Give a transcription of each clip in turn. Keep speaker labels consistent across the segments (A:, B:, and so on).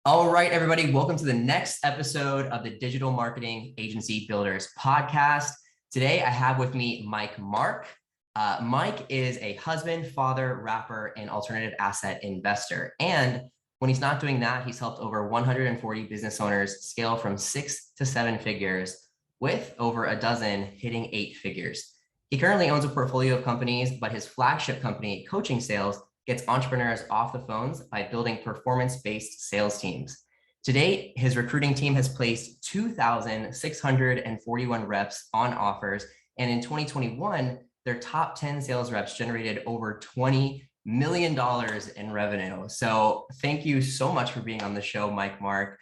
A: All right, everybody, welcome to the next episode of the Digital Marketing Agency Builders podcast. Today, I have with me Mike Mark. Mike is a husband, father, rapper, and alternative asset investor. And when he's not doing that, he's helped over 140 business owners scale from 6 to 7 figures, with over a dozen hitting 8 figures. He currently owns a portfolio of companies, but his flagship company, Coaching Sales, gets entrepreneurs off the phones by building performance-based sales teams. To date, his recruiting team has placed 2,641 reps on offers, and in 2021, their top 10 sales reps generated over $20 million in revenue. So thank you so much for being on the show, Mike Mark.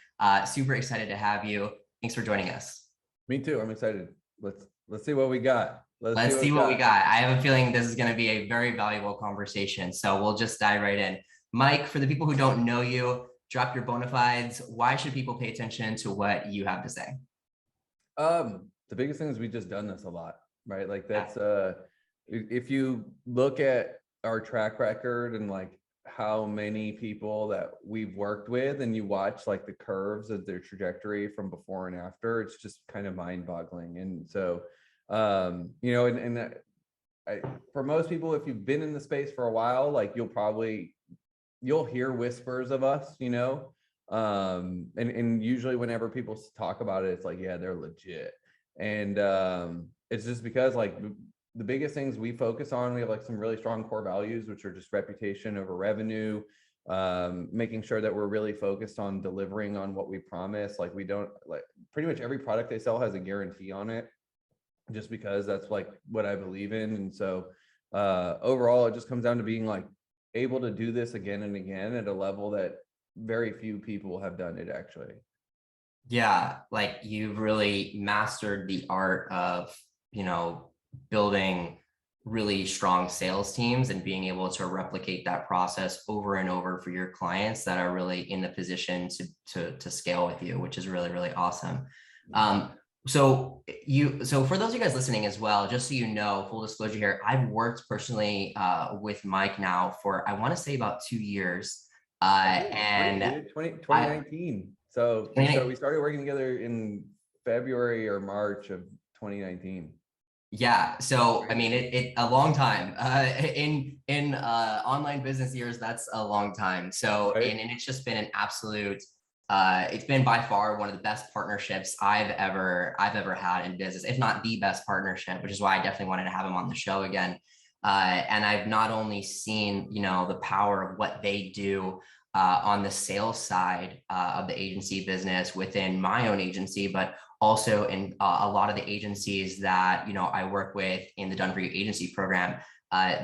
A: Super excited to have you. Thanks for joining us.
B: Me too. I'm excited. Let's see what we got.
A: Let's see what we got. I have a feeling this is going to be a very valuable conversation. So we'll just dive right in. Mike, for the people who don't know you, drop your bona fides. Why should people pay attention to what you have to say?
B: The biggest thing is we've just done this a lot, right? Like that's if you look at our track record and like how many people that we've worked with and you watch like the curves of their trajectory from before and after, it's just kind of mind-boggling. And so for most people, if you've been in the space for a while, like you'll hear whispers of us, and usually whenever people talk about it, it's like, yeah, they're legit. And it's just because like the biggest things we focus on, we have like some really strong core values, which are just reputation over revenue, making sure that we're really focused on delivering on what we promise. Like we don't pretty much every product they sell has a guarantee on it, just because that's like what I believe in. And so overall, it just comes down to being like able to do this again and again at a level that very few people have done it actually.
A: Yeah, like you've really mastered the art of, building really strong sales teams and being able to replicate that process over and over for your clients that are really in the position to scale with you, which is really, really awesome. So for those of you guys listening as well, just so you know, full disclosure here, I've worked personally with Mike now for, I want to say about 2 years. And
B: 2019. So we started working together in February or March of 2019.
A: Yeah. So, I mean, it a long time, in online business years, that's a long time. So, right. and it's just been an absolute, it's been by far one of the best partnerships I've ever had in business, if not the best partnership, which is why I definitely wanted to have him on the show again. And I've not only seen, the power of what they do on the sales side of the agency business within my own agency, but also in a lot of the agencies that, I work with in the Done For You agency program.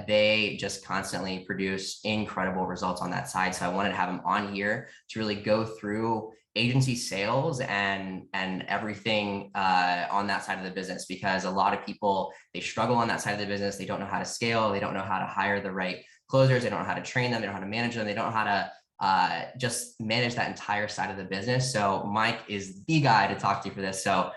A: They just constantly produce incredible results on that side. So I wanted to have him on here to really go through agency sales and everything on that side of the business, because a lot of people, they struggle on that side of the business. They don't know how to scale. They don't know how to hire the right closers. They don't know how to train them. They don't know how to manage them. They don't know how to just manage that entire side of the business. So Mike is the guy to talk to for this. So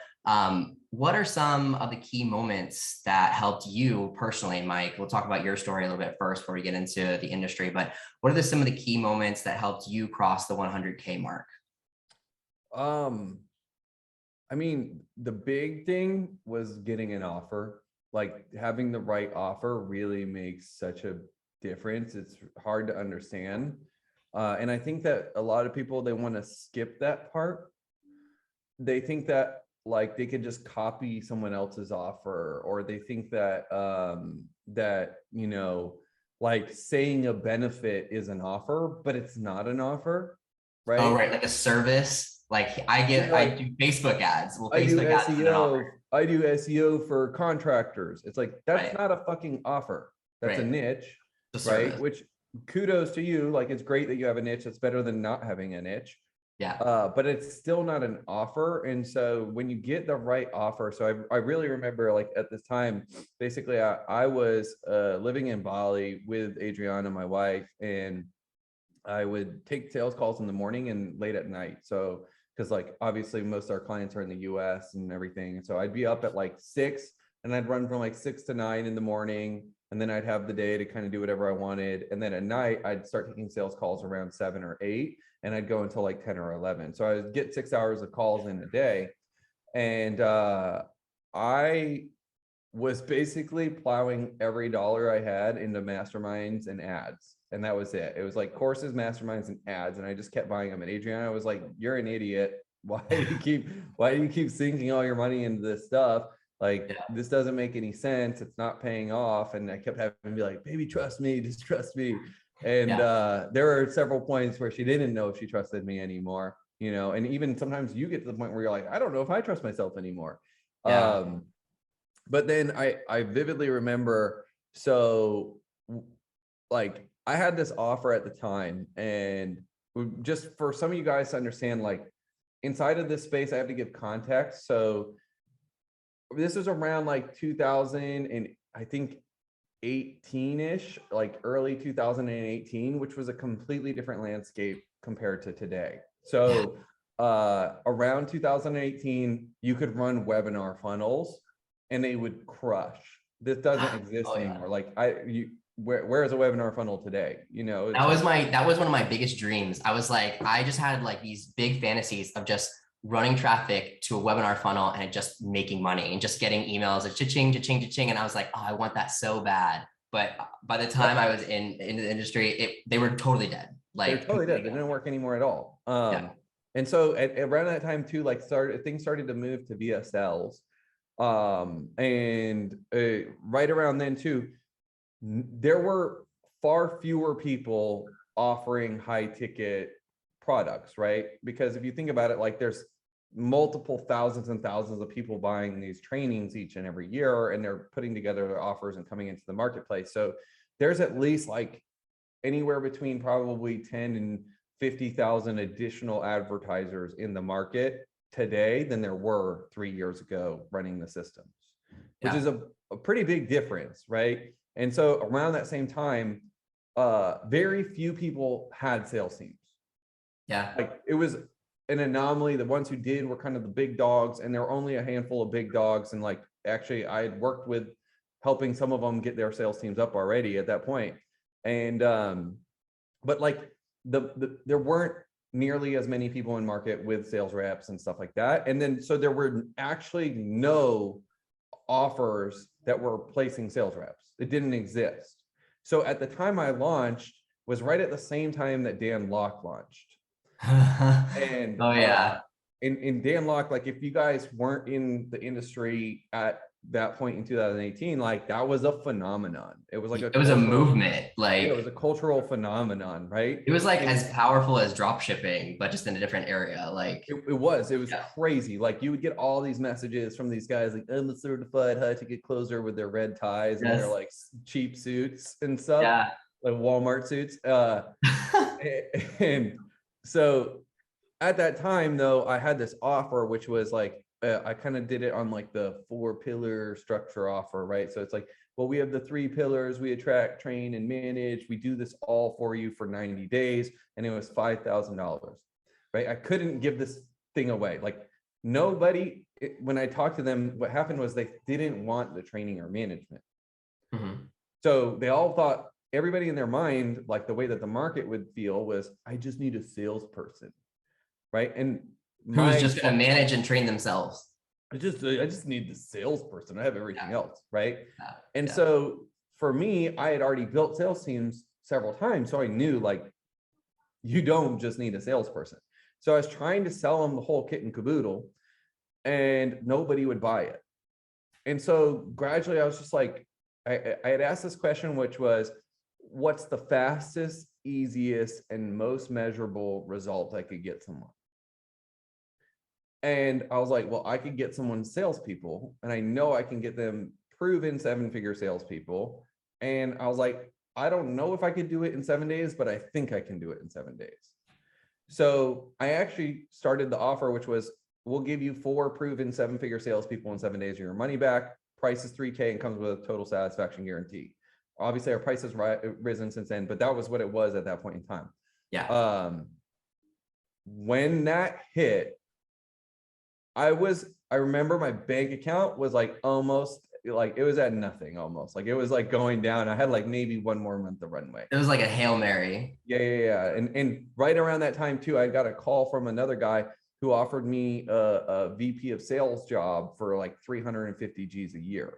A: what are some of the key moments that helped you personally, Mike? We'll talk about your story a little bit first before we get into the industry, but what are some of the key moments that helped you cross the 100K mark?
B: I mean, the big thing was getting an offer. Like having the right offer really makes such a difference. It's hard to understand. And I think that a lot of people, they want to skip that part. They think that like they can just copy someone else's offer, or they think that like saying a benefit is an offer, but it's not an offer, right?
A: Oh, right, like a service. Like I do Facebook ads. Well, Facebook
B: ads is an offer. I do SEO for contractors. It's like, that's not a fucking offer. That's a niche, right? Which kudos to you. Like, it's great that you have a niche. It's better than not having a niche.
A: Yeah.
B: But it's still not an offer. And so when you get the right offer, so I really remember, like, at this time, basically I was living in Bali with Adriana, my wife, and I would take sales calls in the morning and late at night. So, because like obviously most of our clients are in the US and everything. And so I'd be up at like 6 and I'd run from like 6 to 9 in the morning. And then I'd have the day to kind of do whatever I wanted. And then at night, I'd start taking sales calls around 7 or 8. and I'd go until like 10 or 11. So I would get 6 hours of calls in a day. And I was basically plowing every dollar I had into masterminds and ads. And that was it. It was like courses, masterminds, and ads. And I just kept buying them. And Adriana was like, you're an idiot. Why do you keep sinking all your money into this stuff? Like, this doesn't make any sense. It's not paying off. And I kept having to be like, baby, trust me, just trust me. And there were several points where she didn't know if she trusted me anymore, you know, and even sometimes you get to the point where you're like, I don't know if I trust myself anymore. But then I vividly remember, so like I had this offer at the time, and just for some of you guys to understand, like inside of this space, I have to give context. So this is around like 2000 and I think 18-ish, like early 2018, which was a completely different landscape compared to today. So around 2018, you could run webinar funnels and they would crush. This doesn't exist anymore. Like where is a webinar funnel today? You know,
A: that was one of my biggest dreams. I was like, I just had like these big fantasies of just running traffic to a webinar funnel and just making money and just getting emails of cha-ching, cha-ching, cha-ching. And I was like, oh, I want that so bad. But by the time I was in the industry, they were totally dead. Like
B: they're totally dead. They didn't work anymore at all. And so around that time too, like things started to move to VSLs. And right around then too, there were far fewer people offering high ticket products, right? Because if you think about it, like there's multiple thousands and thousands of people buying these trainings each and every year, and they're putting together their offers and coming into the marketplace. So there's at least like anywhere between probably 10 and 50,000 additional advertisers in the market today than there were 3 years ago running the systems, which is a pretty big difference, right? And so around that same time, very few people had sales teams. Like it was an anomaly. The ones who did were kind of the big dogs, and there were only a handful of big dogs. And like, actually I had worked with helping some of them get their sales teams up already at that point. And, but like there weren't nearly as many people in market with sales reps and stuff like that. And then, so there were actually no offers that were placing sales reps. It didn't exist. So at the time I launched was right at the same time that Dan Locke launched. And in Dan Locke, like if you guys weren't in the industry at that point in 2018, like that was a phenomenon. It was like
A: it was a movement. Like
B: it was a cultural phenomenon, right?
A: It was like as powerful as drop shipping, but just in a different area. Like
B: it was crazy. Like you would get all these messages from these guys like, I'm a certified high ticket closer, with their red ties and their like cheap suits and stuff, like Walmart suits. And so at that time though, I had this offer, which was like, I kind of did it on like the 4-pillar structure offer, right? So it's like, well, we have the 3 pillars, we attract, train, and manage. We do this all for you for 90 days. And it was $5,000, right? I couldn't give this thing away. Like nobody, when I talked to them, what happened was they didn't want the training or management. So they all thought, everybody in their mind, like the way that the market would feel was, I just need a salesperson, right? And
A: who's just going to manage and train themselves.
B: I just need the salesperson. I have everything else, right? And so for me, I had already built sales teams several times, so I knew like you don't just need a salesperson. So I was trying to sell them the whole kit and caboodle, and nobody would buy it. And so gradually, I was just like, I had asked this question, which was, what's the fastest, easiest, and most measurable result I could get someone? And I was like, well, I could get someone salespeople, and I know I can get them proven 7-figure salespeople. And I was like, I don't know if I could do it in 7 days, but I think I can do it in 7 days. So I actually started the offer, which was, we'll give you 4 proven 7-figure salespeople in 7 days of your money back. Price is $3,000 and comes with a total satisfaction guarantee. Obviously, our price has risen since then, but that was what it was at that point in time. When that hit, I remember my bank account was like almost it was at nothing almost. Like it was like going down. I had like maybe one more month of runway.
A: It was like a Hail Mary.
B: Yeah. And right around that time too, I got a call from another guy who offered me a VP of sales job for like 350 G's a year.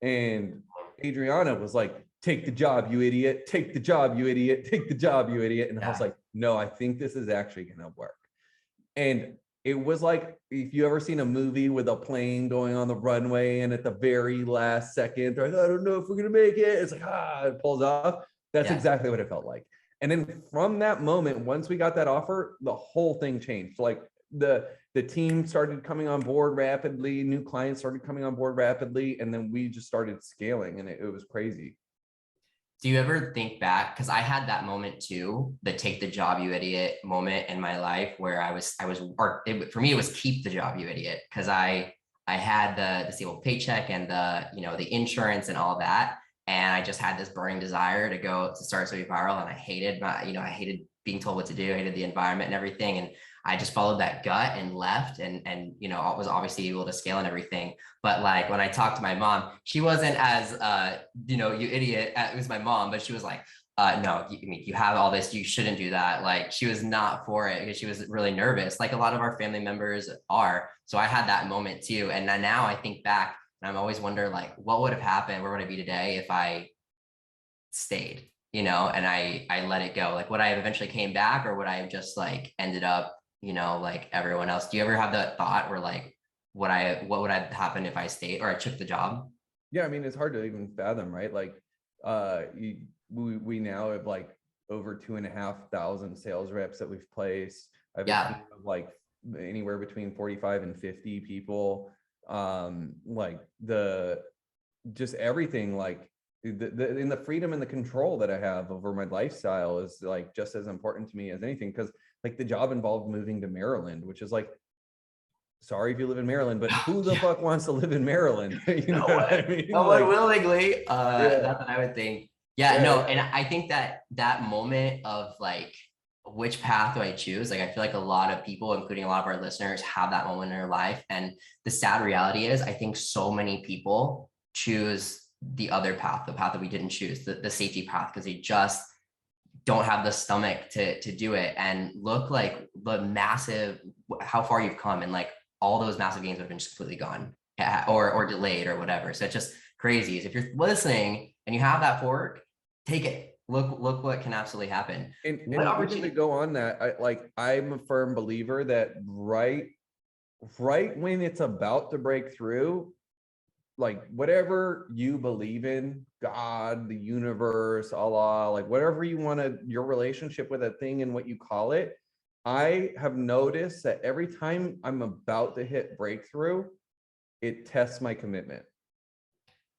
B: And Adriana was like, take the job, you idiot. Take the job, you idiot. Take the job, you idiot. And I was like, no, I think this is actually going to work. And it was like, if you ever seen a movie with a plane going on the runway and at the very last second, they're like, I don't know if we're going to make it. It's like, it pulls off. That's exactly what it felt like. And then from that moment, once we got that offer, the whole thing changed. Like the team started coming on board rapidly, new clients started coming on board rapidly, and then we just started scaling, and it was crazy.
A: Do you ever think back? Because I had that moment too, the take the job, you idiot moment in my life where for me, it was keep the job, you idiot. Because I had the stable paycheck and the insurance and all that. And I just had this burning desire to start So Viral. And I hated I hated being told what to do. I hated the environment and everything. And I just followed that gut and left and was obviously able to scale and everything. But like when I talked to my mom, she wasn't as, you idiot, it was my mom, but she was like, no, you have all this, you shouldn't do that. Like she was not for it because she was really nervous, like a lot of our family members are. So I had that moment too. And then now I think back and I'm always wonder like, what would have happened? Where would I be today if I stayed, and I let it go? Like would I have eventually came back or would I have just like ended up, like everyone else? Do you ever have that thought where like, what would have happened if I stayed or I took the job?
B: Yeah. I mean, it's hard to even fathom, right? Like, we now have like over 2,500 sales reps that we've placed. I've a team of like anywhere between 45 and 50 people. Like just everything, like the freedom and the control that I have over my lifestyle is like just as important to me as anything. Cause like the job involved moving to Maryland, which is like, sorry if you live in Maryland, but who the fuck wants to live in Maryland? You know what I mean?
A: No one willingly. That's what I would think. And I think that moment of like, which path do I choose? Like, I feel like a lot of people, including a lot of our listeners, have that moment in their life. And the sad reality is, I think so many people choose the other path, the path that we didn't choose, the safety path, because they just don't have the stomach to do it. And look like the massive, how far you've come, and like all those massive gains would have been just completely gone or delayed or whatever. So it's just crazy. If you're listening and you have that fork, take it. Look what can absolutely happen.
B: And opportunity to go on that, I'm a firm believer that right when it's about to break through, like whatever you believe in, God, the universe, Allah, like whatever you want to, your relationship with a thing and what you call it, I have noticed that every time I'm about to hit breakthrough, it tests my commitment.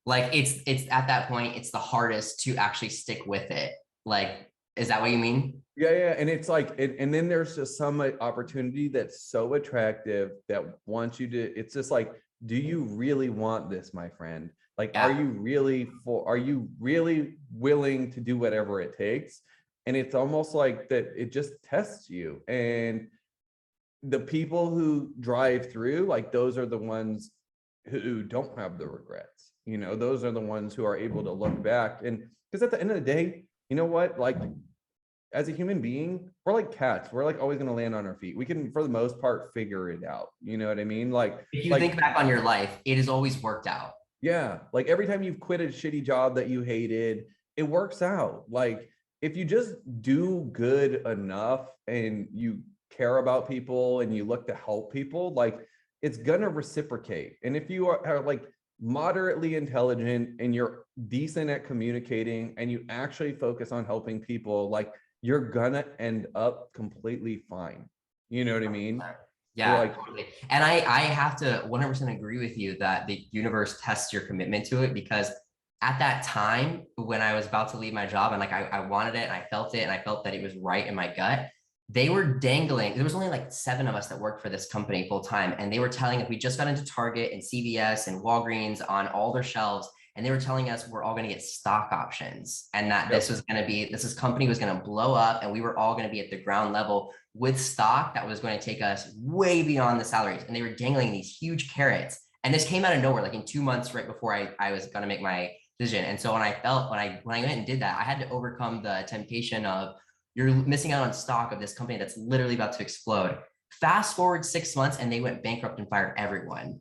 A: Like it's at that point, it's the hardest to actually stick with it. Like, is that what you mean?
B: Yeah. And it's like, and then there's just some opportunity that's so attractive that wants you to, it's just like, do you really want this, my friend? Like, are you really willing to do whatever it takes? And it's almost like that, it just tests you. And the people who drive through, like those are the ones who don't have the regrets. Those are the ones who are able to look back. And because at the end of the day, you know what, like as a human being, we're like cats. We're like always going to land on our feet. We can, for the most part, figure it out. You know what I mean? Like
A: if you think back on your life, it has always worked out.
B: Yeah. Like every time you've quit a shitty job that you hated, it works out. Like if you just do good enough and you care about people and you look to help people, like it's gonna reciprocate. And if you are like moderately intelligent and you're decent at communicating and you actually focus on helping people, like you're gonna end up completely fine. You know what I mean?
A: Yeah, totally. And I have to 100% agree with you that the universe tests your commitment to it, because at that time when I was about to leave my job and like I wanted it and I felt it and I felt that it was right in my gut, they were dangling. There was only like 7 of us that worked for this company full time. And they were telling us, we just got into Target and CVS and Walgreens on all their shelves. And they were telling us we're all going to get stock options and that this company was going to blow up and we were all going to be at the ground level with stock that was going to take us way beyond the salaries. And they were dangling these huge carrots. And this came out of nowhere, like in 2 months, right before I was going to make my decision. And so when I went and did that, I had to overcome the temptation of, you're missing out on stock of this company that's literally about to explode. Fast forward 6 months and they went bankrupt and fired everyone,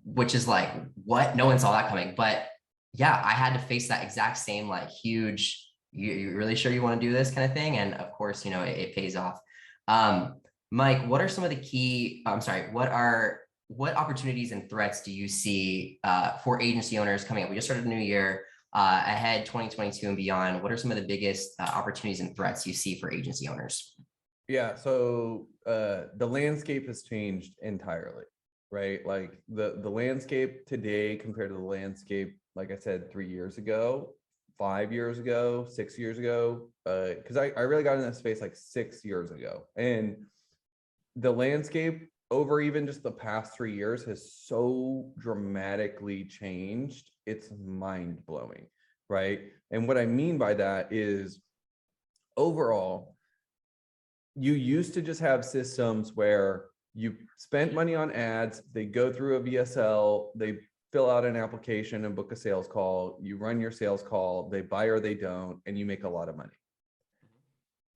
A: which is like, what? No one saw that coming. But yeah, I had to face that exact same like huge, you really sure you want to do this kind of thing? And of course, you know, it pays off. Mike, what are some of the key, what opportunities and threats do you see for agency owners coming up? We just started a new year, ahead 2022 and beyond. What are some of the biggest opportunities and threats you see for agency owners?
B: Yeah, so the landscape has changed entirely, right? Like the landscape today compared to the landscape, like I said, 3 years ago, 5 years ago, 6 years ago, because I really got in that space like 6 years ago. And the landscape over even just the past 3 years has so dramatically changed. It's mind blowing, right? And what I mean by that is overall, you used to just have systems where you spent money on ads, they go through a VSL, they fill out an application and book a sales call, you run your sales call, they buy or they don't, and you make a lot of money.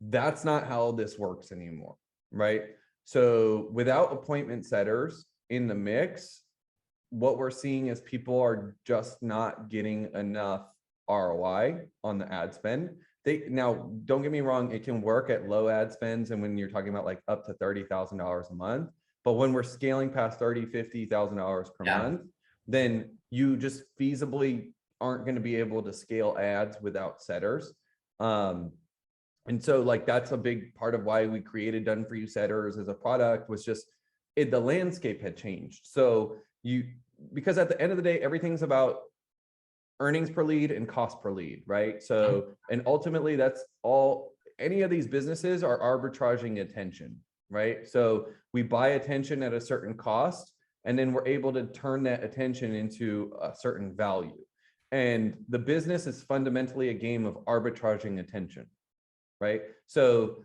B: That's not how this works anymore, right? So without appointment setters in the mix, what we're seeing is people are just not getting enough ROI on the ad spend. Now, don't get me wrong, it can work at low ad spends and when you're talking about like up to $30,000 a month, but when we're scaling past $30,000, $50,000 per month, then you just feasibly aren't going to be able to scale ads without setters. And so like, that's a big part of why we created Done For You Setters as a product, was just the landscape had changed. So because at the end of the day, everything's about earnings per lead and cost per lead, right? So, and ultimately that's all, any of these businesses are arbitraging attention, right? So we buy attention at a certain cost, and then we're able to turn that attention into a certain value. And the business is fundamentally a game of arbitraging attention, right? So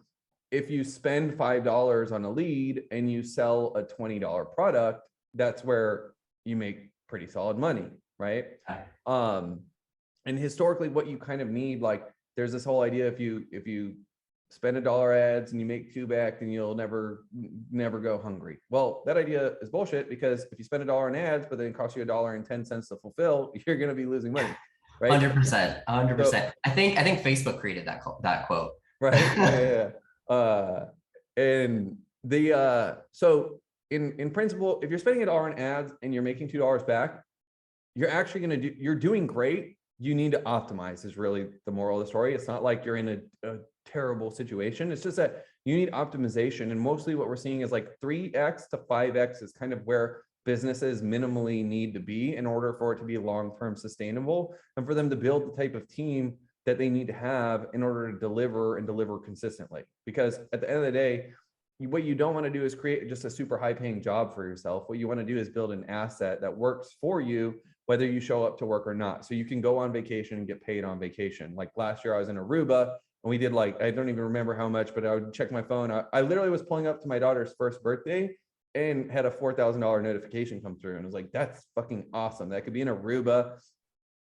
B: if you spend $5 on a lead and you sell a $20 product, that's where you make pretty solid money, right? And historically what you kind of need, like there's this whole idea, if you spend $1 ads and you make $2 back, then you'll never go hungry. Well, that idea is bullshit, because if you spend $1 in ads, but then it costs you $1.10 to fulfill, you're going to be losing money, right?
A: 100%, 100%. So, I think Facebook created that quote.
B: Right. And so in principle, if you're spending $1 in ads and you're making $2 back, you're doing great. You need to optimize is really the moral of the story. It's not like you're in a terrible situation. It's just that you need optimization. And mostly what we're seeing is like 3x to 5x is kind of where businesses minimally need to be in order for it to be long-term sustainable and for them to build the type of team that they need to have in order to deliver consistently. Because at the end of the day, what you don't want to do is create just a super high paying job for yourself. What you want to do is build an asset that works for you, whether you show up to work or not. So you can go on vacation and get paid on vacation. Like last year I was in Aruba and we did like, I don't even remember how much, but I would check my phone. I literally was pulling up to my daughter's first birthday and had a $4,000 notification come through. And I was like, that's fucking awesome. That could be in Aruba,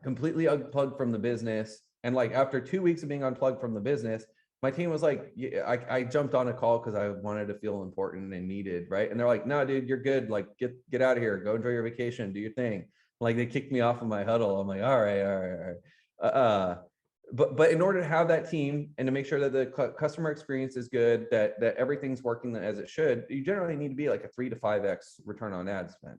B: completely unplugged from the business. And like after 2 weeks of being unplugged from the business, my team was like, yeah, I jumped on a call because I wanted to feel important and needed, right? And they're like, no, dude, you're good. Like get out of here. Go enjoy your vacation. Do your thing. Like they kicked me off of my huddle. I'm like, all right. But in order to have that team and to make sure that the customer experience is good, that everything's working as it should, you generally need to be like a 3 to 5x return on ad spend.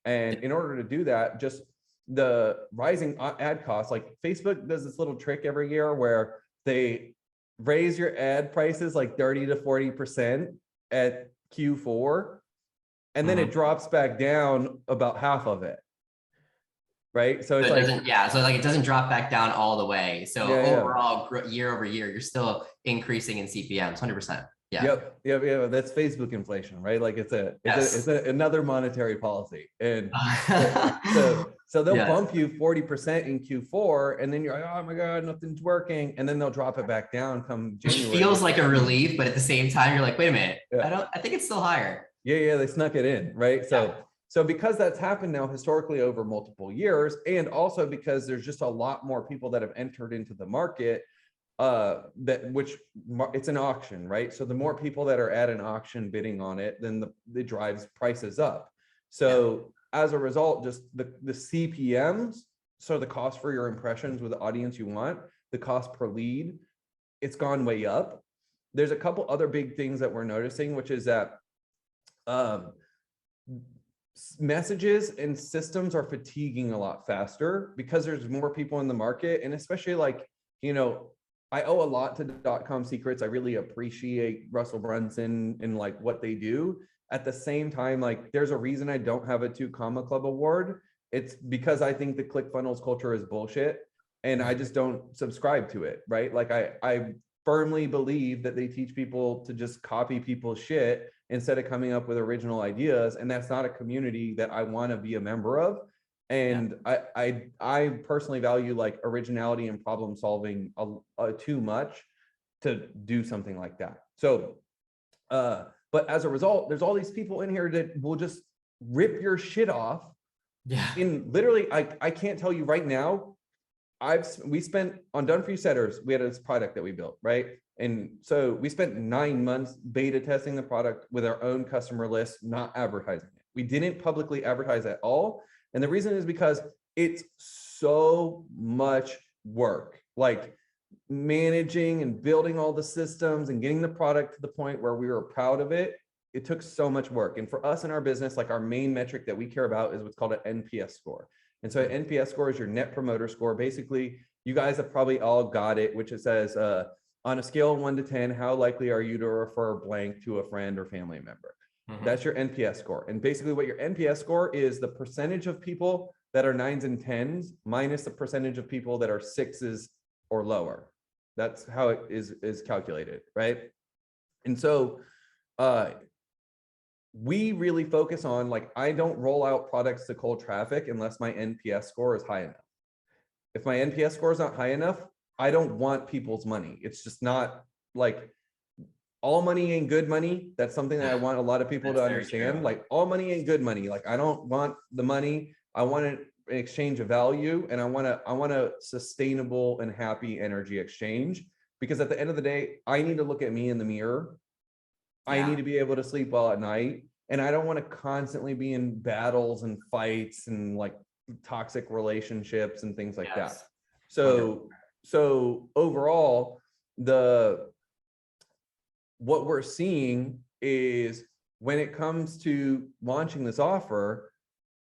B: And in order to do that, just the rising ad costs, like Facebook does this little trick every year where they raise your ad prices like 30 to 40% at Q4, and then it drops back down about half of it. Right. So it's like,
A: so like it doesn't drop back down all the way. So overall, year over year, you're still increasing in CPMs, 100%. Yeah.
B: Yep. That's Facebook inflation, right? Like it's another monetary policy. And so they'll bump you 40% in Q4, and then you're like, oh my God, nothing's working. And then they'll drop it back down come January.
A: Which feels like a relief, but at the same time, you're like, wait a minute, I think it's still higher.
B: Yeah, they snuck it in, right? So So because that's happened now historically over multiple years, and also because there's just a lot more people that have entered into the market, it's an auction, right? So the more people that are at an auction bidding on it, then it drives prices up. So as a result, just the CPMs, so the cost for your impressions with the audience you want, the cost per lead, it's gone way up. There's a couple other big things that we're noticing, which is that messages and systems are fatiguing a lot faster because there's more people in the market. And especially like, you know, I owe a lot to .com secrets. I really appreciate Russell Brunson and like what they do. At the same time, like there's a reason I don't have a 2 Comma Club award. It's because I think the ClickFunnels culture is bullshit and I just don't subscribe to it, right? Like I firmly believe that they teach people to just copy people's shit instead of coming up with original ideas. And that's not a community that I want to be a member of. And I personally value like originality and problem solving too much to do something like that. So, but as a result, there's all these people in here that will just rip your shit off.
A: Yeah.
B: In literally, I can't tell you right now, we spent on Done For You Setters, we had this product that we built, right? And so we spent 9 months beta testing the product with our own customer list, not advertising it. We didn't publicly advertise at all. And the reason is because it's so much work, like managing and building all the systems and getting the product to the point where we were proud of it. It took so much work. And for us in our business, like our main metric that we care about is what's called an NPS score. And so an NPS score is your net promoter score. Basically, you guys have probably all got it, which it says on a scale of 1 to 10, how likely are you to refer blank to a friend or family member? That's your NPS score. And basically what your NPS score is the percentage of people that are 9s and 10s minus the percentage of people that are 6s or lower. That's how it is calculated, right? And so we really focus on, like, I don't roll out products to cold traffic unless my NPS score is high enough. If my NPS score is not high enough, I don't want people's money. It's just not like, all money ain't good money. That's something that I want a lot of people to understand. Like, all money ain't good money. Like, I don't want the money. I want an exchange of value, and I want a sustainable and happy energy exchange. Because at the end of the day, I need to look at me in the mirror. I need to be able to sleep well at night, and I don't want to constantly be in battles and fights and like toxic relationships and things like that. So overall, what we're seeing is when it comes to launching this offer,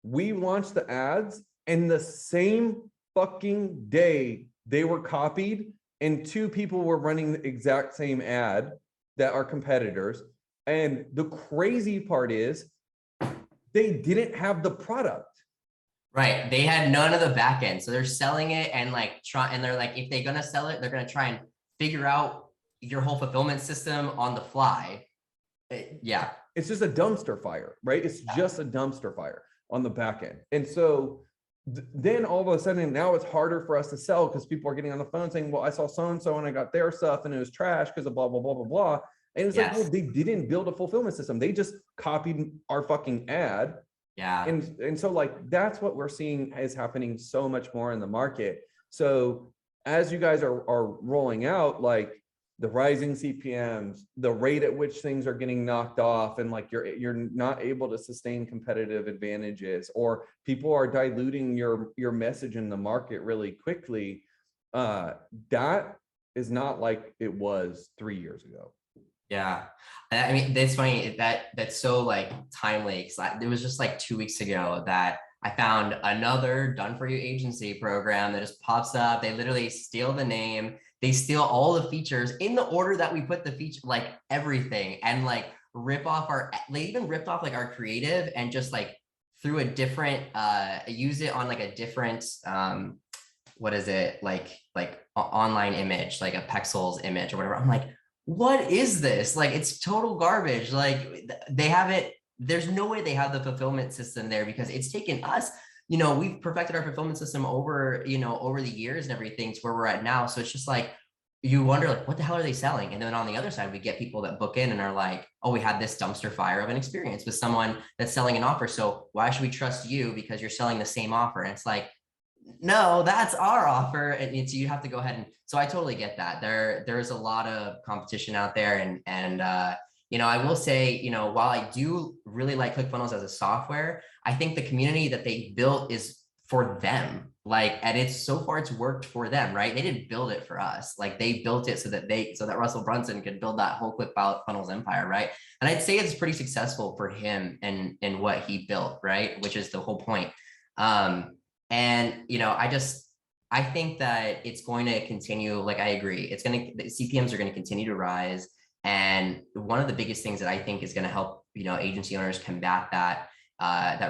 B: we launched the ads and the same fucking day they were copied and 2 people were running the exact same ad that are competitors. And the crazy part is they didn't have the product.
A: Right. They had none of the back end. So they're selling it and they're like, if they're going to sell it, they're going to try and figure out your whole fulfillment system on the fly.
B: It's just a dumpster fire, right? It's just a dumpster fire on the back end. And so then all of a sudden now it's harder for us to sell because people are getting on the phone saying, well, I saw so-and-so and I got their stuff and it was trash because of blah, blah, blah, blah, blah. And it's like, well, they didn't build a fulfillment system. They just copied our fucking ad.
A: Yeah.
B: And so like, that's what we're seeing is happening so much more in the market. So as you guys are rolling out, like, the rising CPMs, the rate at which things are getting knocked off, and like you're not able to sustain competitive advantages, or people are diluting your message in the market really quickly. That is not like it was 3 years ago.
A: Yeah. I mean, that's funny that's so like timely, because it was just like 2 weeks ago that I found another Done For You agency program that just pops up. They literally steal the name. They steal all the features in the order that we put the feature, like everything, and like they even ripped off like our creative and just like threw a different, use it on like a different, what is it? Like online image, like a Pexels image or whatever. I'm like, what is this? Like, it's total garbage. Like, they haven't, there's no way they have the fulfillment system there, because it's taken us, we've perfected our fulfillment system over, over the years and everything to where we're at now. So it's just like, you wonder like, what the hell are they selling? And then on the other side, we get people that book in and are like, oh, we had this dumpster fire of an experience with someone that's selling an offer. So why should we trust you because you're selling the same offer? And it's like, no, that's our offer. And it's, you have to go ahead. And so I totally get that. There's a lot of competition out there. You know, I will say, you know, while I do really like ClickFunnels as a software, I think the community that they built is for them. Like, and it's so far it's worked for them, right? They didn't build it for us. Like they built it so that Russell Brunson could build that whole ClickFunnels empire, right? And I'd say it's pretty successful for him and what he built, right? Which is the whole point. And you know, I think that it's going to continue. Like I agree, the CPMs are going to continue to rise. And one of the biggest things that I think is going to help, you know, agency owners combat that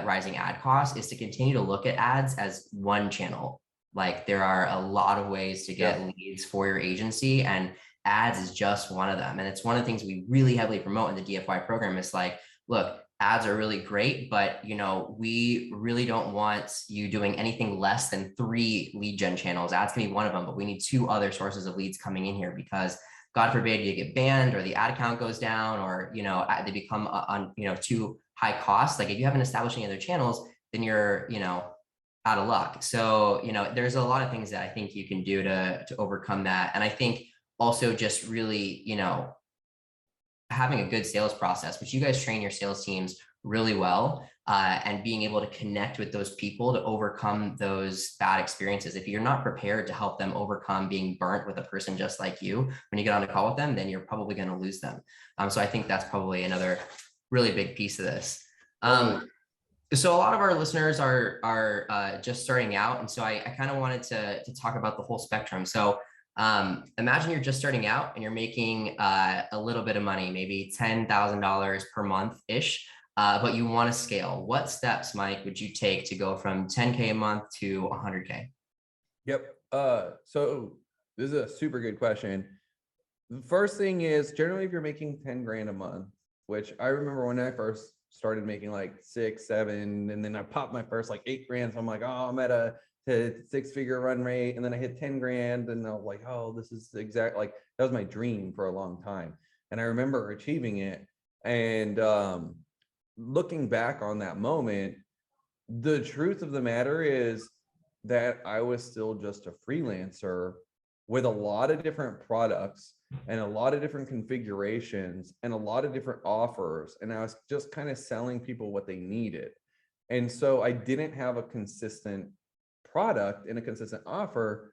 A: rising ad cost is to continue to look at ads as one channel. Like there are a lot of ways to get leads for your agency, and ads is just one of them. And it's one of the things we really heavily promote in the DFY program. Is like, look, ads are really great, but you know, we really don't want you doing anything less than 3 lead gen channels. Ads can be one of them, but we need 2 other sources of leads coming in here because God forbid you get banned or the ad count goes down, or, you know, they become on, you know, too high cost. Like if you haven't established any other channels, then you're, you know, out of luck. So, you know, there's a lot of things that I think you can do to overcome that. And I think also just really, you know, having a good sales process, which you guys train your sales teams really well, and being able to connect with those people to overcome those bad experiences. If you're not prepared to help them overcome being burnt with a person just like you, when you get on a call with them, then you're probably going to lose them. So I think that's probably another really big piece of this. So a lot of our listeners are just starting out. And so I kind of wanted to talk about the whole spectrum. So imagine you're just starting out and you're making a little bit of money, maybe $10,000 per month-ish, but you want to scale. What steps, Mike, would you take to go from 10K a month to 100K?
B: Yep. So this is a super good question. The first thing is generally if you're making 10 grand a month, which I remember when I first started making like 6, 7, and then I popped my first like 8 grand. So I'm like, oh, I'm at a 6-figure run rate. And then I hit 10 grand and I was like, oh, this is exactly like, that was my dream for a long time. And I remember achieving it. And looking back on that moment, the truth of the matter is that I was still just a freelancer with a lot of different products and a lot of different configurations and a lot of different offers. And I was just kind of selling people what they needed. And so I didn't have a consistent product and a consistent offer.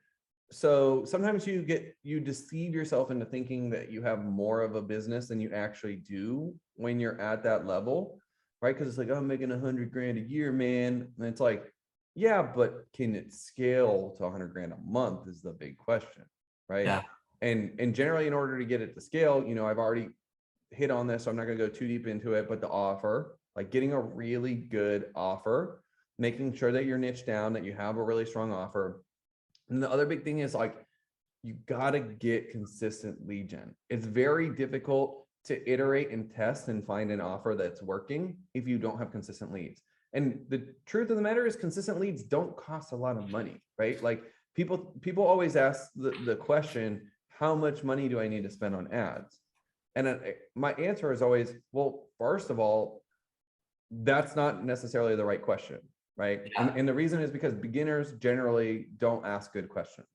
B: So sometimes you deceive yourself into thinking that you have more of a business than you actually do when you're at that level, right? Because it's like, oh, I'm making 100 grand a year, man. And it's like, yeah, but can it scale to 100 grand a month is the big question, right?
A: Yeah.
B: And generally, in order to get it to scale, you know, I've already hit on this, so I'm not going to go too deep into it, but the offer, like getting a really good offer, making sure that you're niched down, that you have a really strong offer. And the other big thing is like, you got to get consistent lead gen. It's very difficult to iterate and test and find an offer that's working if you don't have consistent leads. And the truth of the matter is consistent leads don't cost a lot of money, right? Like people always ask the question, how much money do I need to spend on ads? And my answer is always, well, first of all, that's not necessarily the right question, right?
A: Yeah.
B: And the reason is because beginners generally don't ask good questions.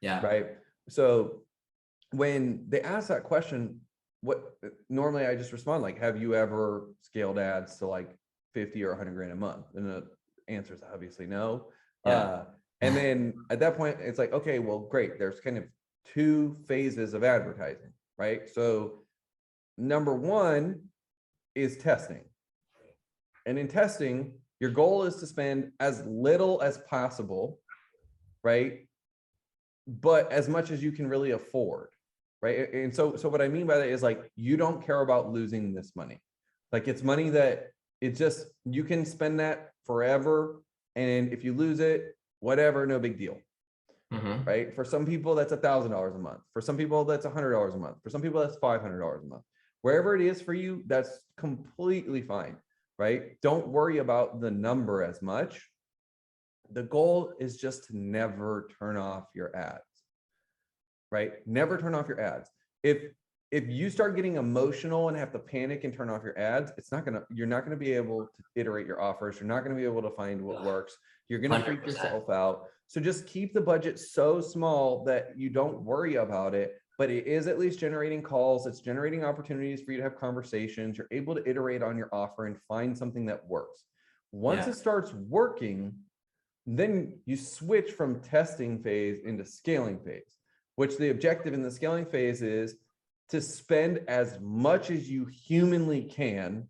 A: Yeah.
B: Right. So when they ask that question, what normally I just respond like, have you ever scaled ads to like 50 or 100 grand a month? And the answer is obviously no.
A: Yeah.
B: And then at that point, it's like, okay, well, great. There's kind of 2 phases of advertising, right? So number 1 is testing. And in testing, your goal is to spend as little as possible, right? But as much as you can really afford, right? And so what I mean by that is like, you don't care about losing this money. Like it's money that it's just, you can spend that forever. And if you lose it, whatever, no big deal. Right? For some people, that's $1,000 a month. For some people, that's $100 a month. For some people, that's $500 a month. Wherever it is for you, that's completely fine, right? Don't worry about the number as much. The goal is just to never turn off your ads. right? Never turn off your ads. If you start getting emotional and have to panic and turn off your ads, you're not gonna be able to iterate your offers. You're not gonna be able to find what works. You're gonna freak
A: 100%.
B: yourself out. So just keep the budget so small that you don't worry about it, but it is at least generating calls. It's generating opportunities for you to have conversations. You're able to iterate on your offer and find something that works. Once it starts working, then you switch from testing phase into scaling phase, which the objective in the scaling phase is to spend as much as you humanly can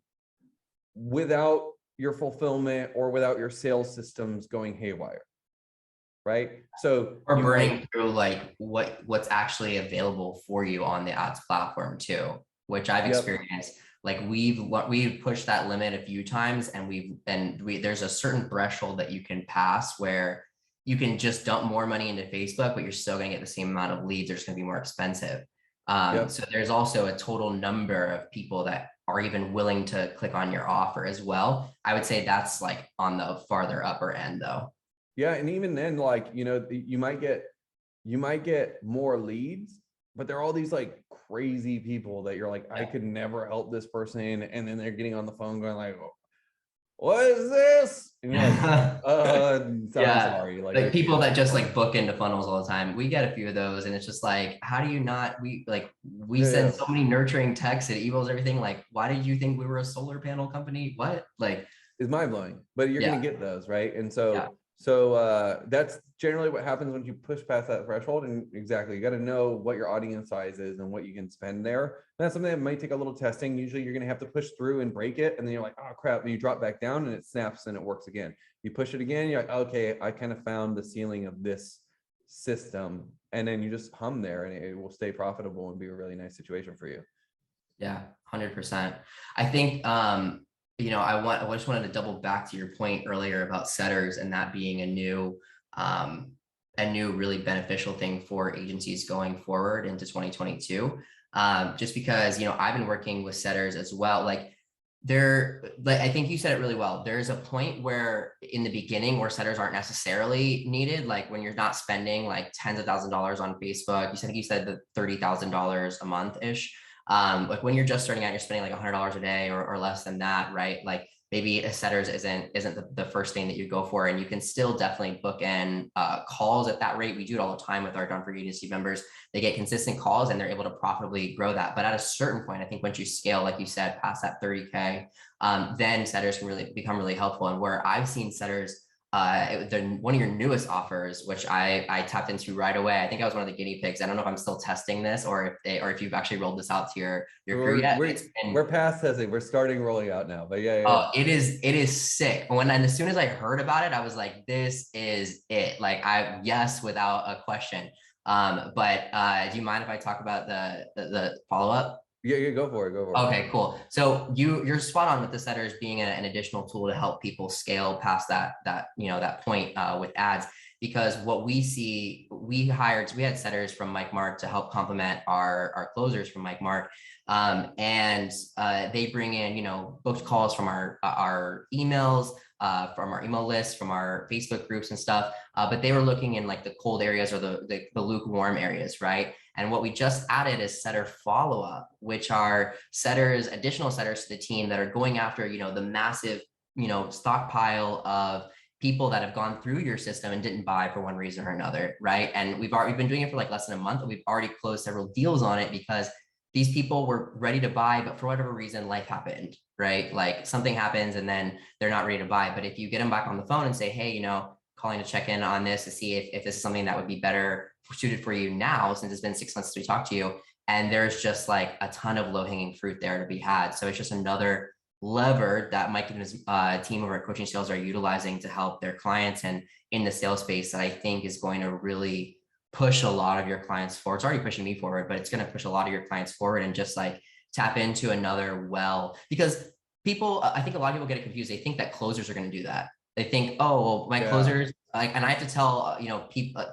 B: without your fulfillment or without your sales systems going haywire. Right. So
A: or burning through like what's actually available for you on the ads platform too, which I've experienced. Like we've pushed that limit a few times, and there's a certain threshold that you can pass where you can just dump more money into Facebook, but you're still going to get the same amount of leads. They're just going to be more expensive. So there's also a total number of people that are even willing to click on your offer as well. I would say that's like on the farther upper end though.
B: Yeah. And even then, like, you might get more leads, but there are all these like crazy people that you're like, I could never help this person. And then they're getting on the phone going like, what is this? And you're like, sorry.
A: Like people that just like book into funnels all the time. We get a few of those, and it's just like, how do you not, we send so many nurturing texts and emails, everything. Like, why did you think we were a solar panel company? What? Like,
B: it's mind blowing, but you're going to get those. Right. And so that's generally what happens when you push past that threshold. And exactly, you got to know what your audience size is and what you can spend there. And that's something that might take a little testing. Usually you're going to have to push through and break it. And then you're like, oh crap. And you drop back down and it snaps and it works again. You push it again. You're like, okay, I kind of found the ceiling of this system. And then you just hum there and it will stay profitable and be a really nice situation for you.
A: Yeah, 100%. I think, I just wanted to double back to your point earlier about setters and that being a new really beneficial thing for agencies going forward into 2022. Just because, I've been working with setters as well. I think you said it really well. There's a point where in the beginning where setters aren't necessarily needed, like when you're not spending like tens of thousands of dollars on Facebook. You said the $30,000 a month ish. Like when you're just starting out, you're spending like $100 a day or less than that, right? Like maybe a setters isn't the first thing that you go for, and you can still definitely book in calls at that rate. We do it all the time with our Done For You agency members. They get consistent calls and they're able to profitably grow that. But at a certain point, I think once you scale, like you said, past that 30K, then setters can really become really helpful. And where I've seen setters, one of your newest offers, which I tapped into right away. I think I was one of the guinea pigs. I don't know if I'm still testing this or if you've actually rolled this out to your crew yet.
B: We're past testing. We're starting rolling out now, but yeah.
A: Oh, it is sick. And as soon as I heard about it, I was like, this is it. Like yes, without a question. But do you mind if I talk about the follow-up?
B: Yeah, go for it.
A: Okay, cool. So you're spot on with the setters being an additional tool to help people scale past that point with ads. Because what we see, we had setters from Mike Mark to help complement our closers from Mike Mark. And they bring in, booked calls from our emails, from our email lists, from our Facebook groups and stuff. But they were looking in like the cold areas or the lukewarm areas, right? And what we just added is setter follow-up, which are additional setters to the team that are going after, the massive, stockpile of people that have gone through your system and didn't buy for one reason or another, right? And we've been doing it for like less than a month, and we've already closed several deals on it because these people were ready to buy, but for whatever reason, life happened, right? Like something happens and then they're not ready to buy. But if you get them back on the phone and say, hey, calling to check in on this to see if this is something that would be better suited for you now, since it's been 6 months since we talked to you, and there's just like a ton of low-hanging fruit there to be had. So it's just another lever that Mike and his team over at Coaching Sales are utilizing to help their clients and in the sales space that I think is going to really push a lot of your clients forward. It's already pushing me forward, but it's going to push a lot of your clients forward and just like tap into another well, because I think a lot of people get it confused. They think that closers are going to do that. They think, oh, well, my closers, like, and I have to tell,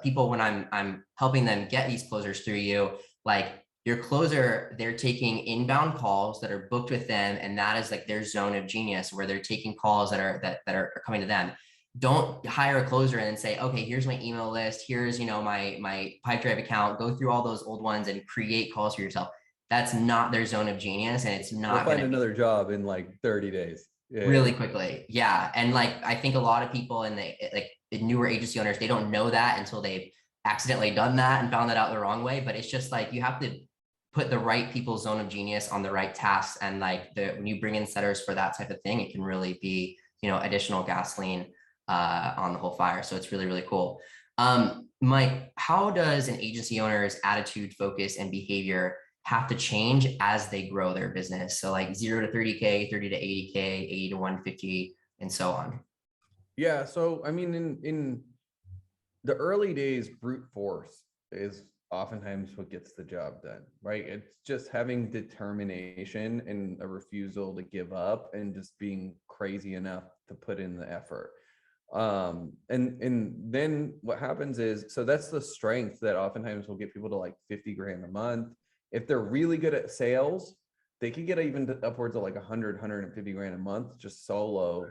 A: people when I'm helping them get these closers through you, like your closer, they're taking inbound calls that are booked with them. And that is like their zone of genius where they're taking calls that are coming to them. don't hire a closer and say, okay, here's my email list. Here's, my Pipedrive account, go through all those old ones and create calls for yourself. That's not their zone of genius. And it's
B: They'll
A: not going
B: find
A: to be
B: another job in like 30 days.
A: really quickly. Yeah. And like, I think a lot of people in the newer agency owners, they don't know that until they've accidentally done that and found that out the wrong way. But it's just like, you have to put the right people's zone of genius on the right tasks. And like when you bring in setters for that type of thing, it can really be, additional gasoline on the whole fire. So it's really, really cool. Mike, how does an agency owner's attitude, focus, and behavior have to change as they grow their business? So like 0 to 30K, 30 to 80K, 80 to 150, and so on.
B: Yeah. So, I mean, in the early days, brute force is oftentimes what gets the job done, right? It's just having determination and a refusal to give up and just being crazy enough to put in the effort. And then what happens is, so that's the strength that oftentimes will get people to like 50 grand a month. If they're really good at sales, they can get even upwards of like 100, 150 grand a month, just solo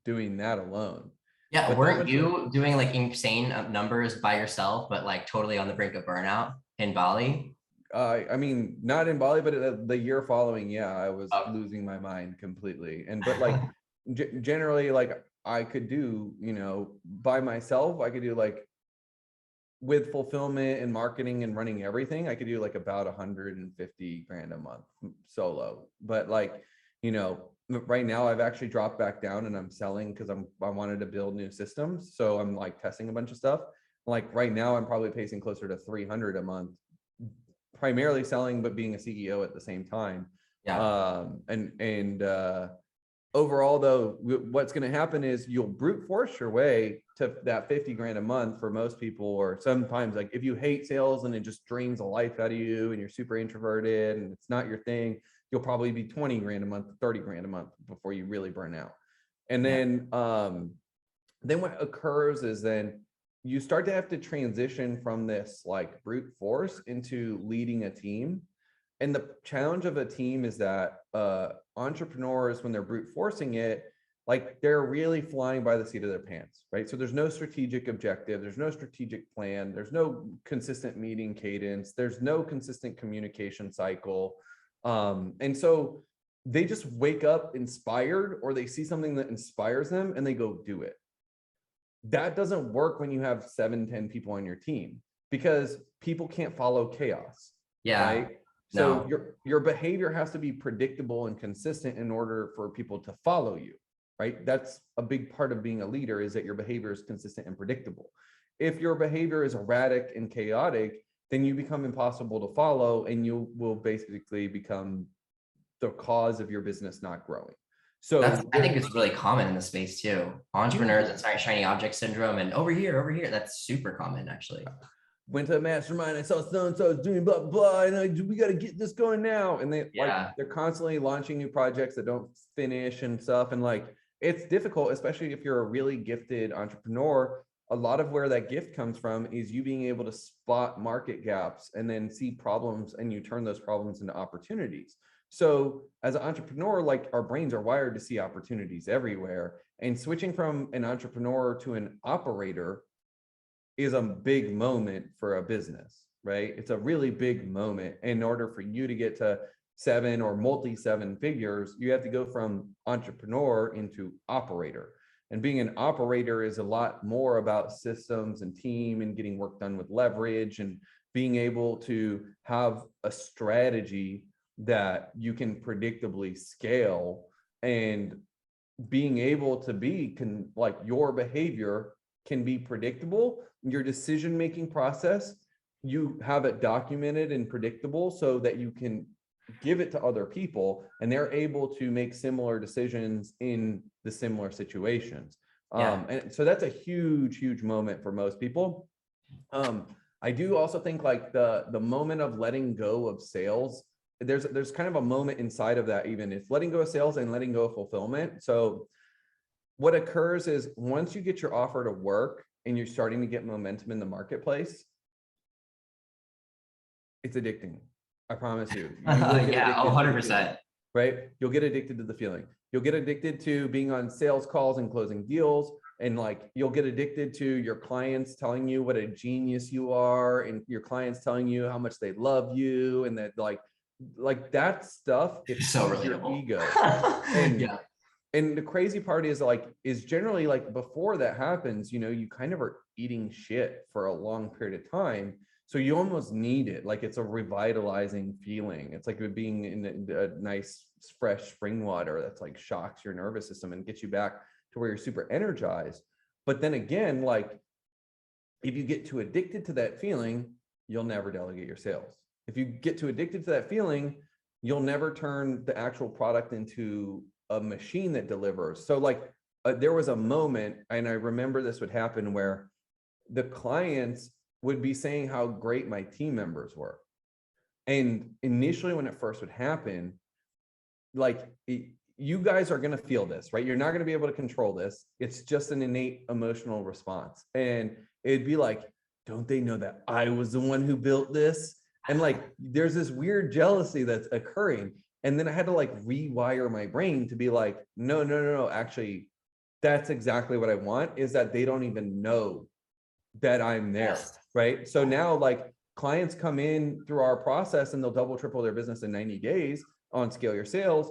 B: doing that alone.
A: Yeah,
B: But
A: weren't you doing like insane numbers by yourself, but like totally on the brink of burnout in Bali?
B: I mean, not in Bali, but the year following, yeah, I was
A: Oh.
B: losing my mind completely. But like generally, like I could do, by myself, I could do like with fulfillment and marketing and running everything, I could do like about 150 grand a month solo. But like, right now I've actually dropped back down and I'm selling because I wanted to build new systems. So I'm like testing a bunch of stuff. Like right now I'm probably pacing closer to 300 a month, primarily selling, but being a CEO at the same time.
A: Yeah.
B: Overall though, what's going to happen is you'll brute force your way to that 50 grand a month for most people. Or sometimes like if you hate sales and it just drains the life out of you and you're super introverted and it's not your thing, you'll probably be 20 grand a month, 30 grand a month before you really burn out. And then what occurs is then you start to have to transition from this like brute force into leading a team. And the challenge of a team is that entrepreneurs, when they're brute forcing it, like they're really flying by the seat of their pants, right? So there's no strategic objective, there's no strategic plan, there's no consistent meeting cadence, there's no consistent communication cycle. And so they just wake up inspired, or they see something that inspires them and they go do it. That doesn't work when you have 7-10 people on your team, because people can't follow chaos.
A: Yeah.
B: Right? So your behavior has to be predictable and consistent in order for people to follow you, right? That's a big part of being a leader, is that your behavior is consistent and predictable. If your behavior is erratic and chaotic, then you become impossible to follow, and you will basically become the cause of your business not growing. So
A: I think it's really common in the space too. Entrepreneurs and shiny object syndrome, and over here. That's super common, actually.
B: Went to a mastermind. I saw so-and-so doing blah, blah, and we got to get this going now. And they're constantly launching new projects that don't finish and stuff. And like, it's difficult, especially if you're a really gifted entrepreneur. A lot of where that gift comes from is you being able to spot market gaps and then see problems, and you turn those problems into opportunities. So as an entrepreneur, like our brains are wired to see opportunities everywhere, and switching from an entrepreneur to an operator is a big moment for a business, right? It's a really big moment. In order for you to get to 7 or multi-7 figures, you have to go from entrepreneur into operator. And being an operator is a lot more about systems and team and getting work done with leverage, and being able to have a strategy that you can predictably scale, and being able to like your behavior can be predictable. Your decision-making process, you have it documented and predictable so that you can give it to other people and they're able to make similar decisions in the similar situations. And so that's a huge moment for most people. I do also think like the moment of letting go of sales, there's kind of a moment inside of that, even it's letting go of sales and letting go of fulfillment. So what occurs is, once you get your offer to work and you're starting to get momentum in the marketplace, it's addicting. I promise you.
A: Yeah, 100%.
B: Right? You'll get addicted to the feeling. You'll get addicted to being on sales calls and closing deals. And like, you'll get addicted to your clients telling you what a genius you are, and your clients telling you how much they love you, and that like that stuff, it
A: So
B: feeds your
A: relatable.
B: ego. And
A: Yeah.
B: and the crazy part is generally like before that happens, you kind of are eating shit for a long period of time. So you almost need it. Like, it's a revitalizing feeling. It's like being in a nice, fresh spring water that's like shocks your nervous system and gets you back to where you're super energized. But then again, like, if you get too addicted to that feeling, you'll never delegate your sales. If you get too addicted to that feeling, you'll never turn the actual product into a machine that delivers. So like, there was a moment, and I remember this would happen, where the clients would be saying how great my team members were. And initially, when it first would happen, like, you guys are going to feel this, right? You're not going to be able to control this. It's just an innate emotional response. And it'd be like, don't they know that I was the one who built this? And like, there's this weird jealousy that's occurring. And then I had to like rewire my brain to be like, no. Actually, that's exactly what I want, is that they don't even know that I'm there.
A: Yes.
B: Right. So now, like, clients come in through our process and they'll double, triple their business in 90 days on Scale Your Sales.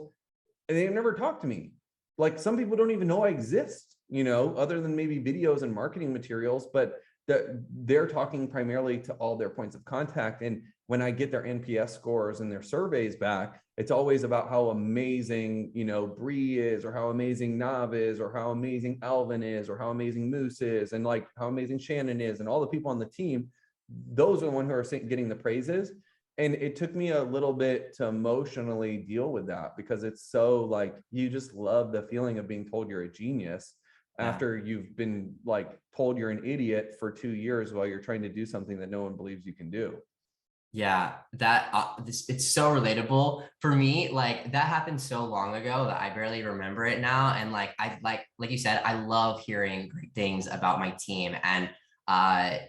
B: And they've never talked to me. Like, some people don't even know I exist, other than maybe videos and marketing materials, but they're talking primarily to all their points of contact. And when I get their NPS scores and their surveys back, it's always about how amazing, Bree is, or how amazing Nav is, or how amazing Alvin is, or how amazing Moose is, and like how amazing Shannon is, and all the people on the team. Those are the ones who are getting the praises. And it took me a little bit to emotionally deal with that, because it's so like, you just love the feeling of being told you're a genius after you've been like told you're an idiot for 2 years while you're trying to do something that no one believes you can do.
A: Yeah, that it's so relatable for me. Like, that happened so long ago that I barely remember it now. And like, like you said, I love hearing great things about my team. And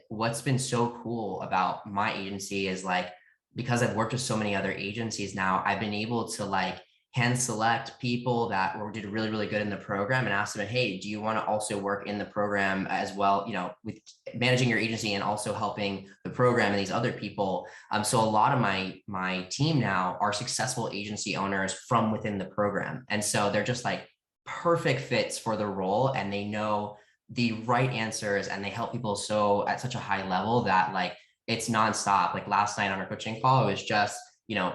A: what's been so cool about my agency is, like, because I've worked with so many other agencies now, I've been able to like hand select people that did really, really good in the program, and ask them, hey, do you want to also work in the program as well, with managing your agency and also helping the program and these other people. So a lot of my team now are successful agency owners from within the program. And so they're just like perfect fits for the role, and they know the right answers, and they help people so at such a high level that like it's nonstop. Like, last night on our coaching call, it was just,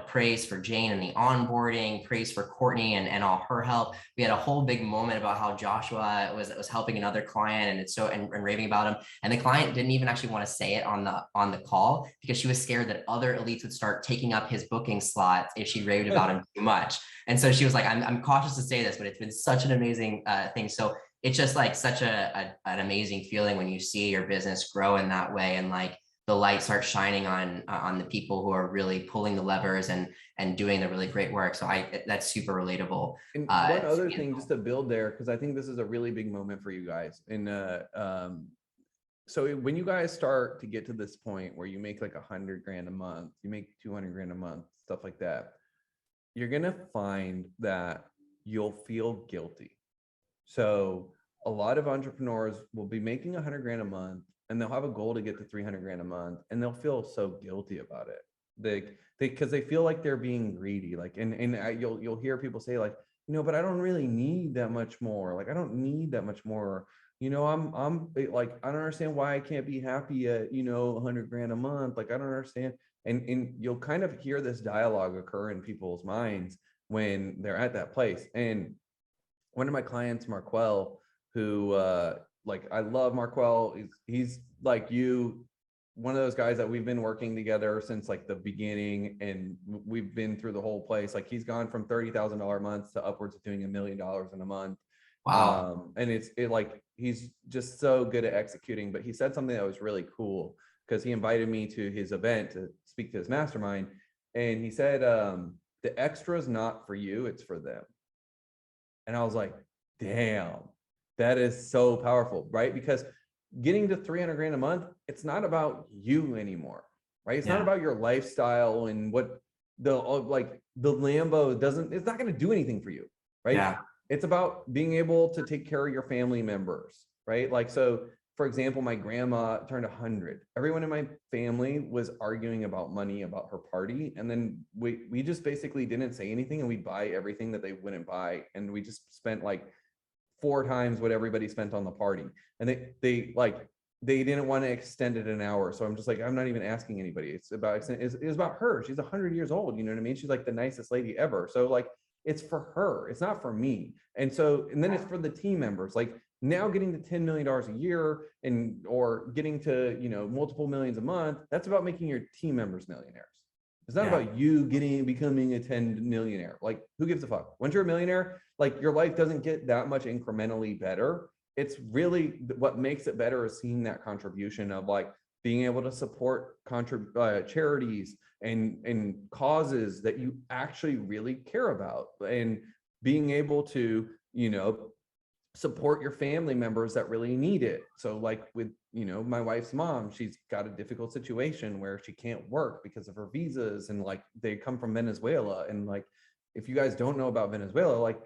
A: praise for Jane and the onboarding, praise for Courtney and all her help. We had a whole big moment about how Joshua was helping another client, and it's so and raving about him. And the client didn't even actually want to say it on the call, because she was scared that other elites would start taking up his booking slots if she raved about him too much. And so she was like, I'm cautious to say this, but it's been such an amazing thing. So it's just like such an amazing feeling when you see your business grow in that way, and like the light starts shining on the people who are really pulling the levers and doing the really great work. So that's super relatable.
B: And one other thing, just to build there, because I think this is a really big moment for you guys. And so when you guys start to get to this point where you make like 100 grand a month, you make 200 grand a month, stuff like that, you're gonna find that you'll feel guilty. So a lot of entrepreneurs will be making 100 grand a month, and they'll have a goal to get to 300 grand a month, and they'll feel so guilty about it. Because they feel like they're being greedy. Like, you'll hear people say like, but I don't really need that much more. Like, I don't need that much more. I'm like, I don't understand why I can't be happy at, 100 grand a month. Like, I don't understand. And you'll kind of hear this dialogue occur in people's minds when they're at that place. And one of my clients, Marquel, who, like, I love Marquel. He's like you, one of those guys that we've been working together since like the beginning, and we've been through the whole place. Like, he's gone from $30,000 months to upwards of doing $1 million in a month.
A: Wow.
B: And like, he's just so good at executing. But he said something that was really cool, because he invited me to his event to speak to his mastermind. And he said, the extra is not for you, it's for them. And I was like, damn, that is so powerful, right? Because getting to 300 grand a month, it's not about you anymore, right? It's not about your lifestyle and what the Lambo it's not going to do anything for you, right?
A: Yeah.
B: It's about being able to take care of your family members, right? Like, so for example, my grandma turned 100. Everyone in my family was arguing about money, about her party. And then we just basically didn't say anything, and we'd buy everything that they wouldn't buy. And we just spent like 4 times what everybody spent on the party. And they didn't want to extend it an hour. So I'm just like, I'm not even asking anybody. It's about her. She's 100 years old. You know what I mean? She's like the nicest lady ever. So like, it's for her. It's not for me. And then it's for the team members. Like, now getting to $10 million a year or getting to, multiple millions a month, that's about making your team members millionaires. It's not about you becoming a 10 millionaire. Like, who gives a fuck? Once you're a millionaire, like, your life doesn't get that much incrementally better. It's really what makes it better is seeing that contribution of like being able to support charities and causes that you actually really care about, and being able to, support your family members that really need it. So like with, my wife's mom, she's got a difficult situation where she can't work because of her visas, and like they come from Venezuela. And like, if you guys don't know about Venezuela, like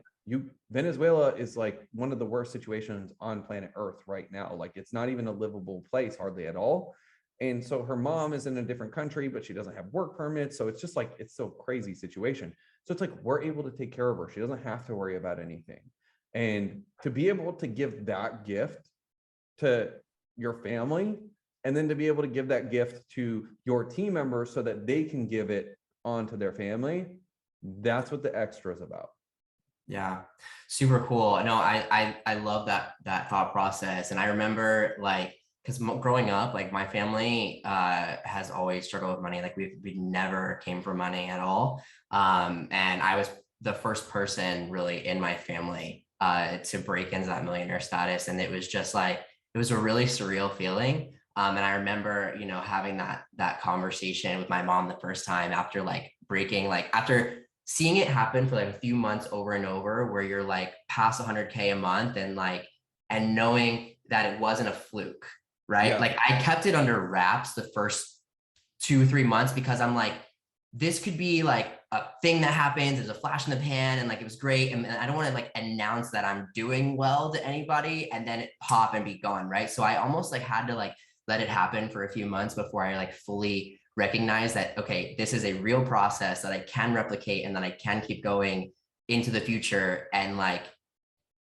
B: Venezuela is like one of the worst situations on planet Earth right now. Like, it's not even a livable place hardly at all. And so her mom is in a different country, but she doesn't have work permits. So it's just like, it's so crazy situation. So it's like, we're able to take care of her. She doesn't have to worry about anything. And to be able to give that gift to your family, and then to be able to give that gift to your team members so that they can give it on to their family, that's what the extra is about.
A: Yeah, super cool. No, I love that thought process. And I remember like, because growing up, like my family has always struggled with money. Like we never came from money at all. And I was the first person really in my family to break into that millionaire status. And it was just like, it was a really surreal feeling. And I remember, having that conversation with my mom the first time after like breaking, like after seeing it happen for like a few months over and over, where you're like past 100K a month, and knowing that it wasn't a fluke, right? Yeah. Like I kept it under wraps the first 2-3 months, because I'm like, this could be like a thing that happens. There's a flash in the pan, and like, it was great. And I don't want to like announce that I'm doing well to anybody and then it pop and be gone. Right. So I almost like had to like let it happen for a few months before I like fully recognize that, okay, this is a real process that I can replicate and that I can keep going into the future. And like,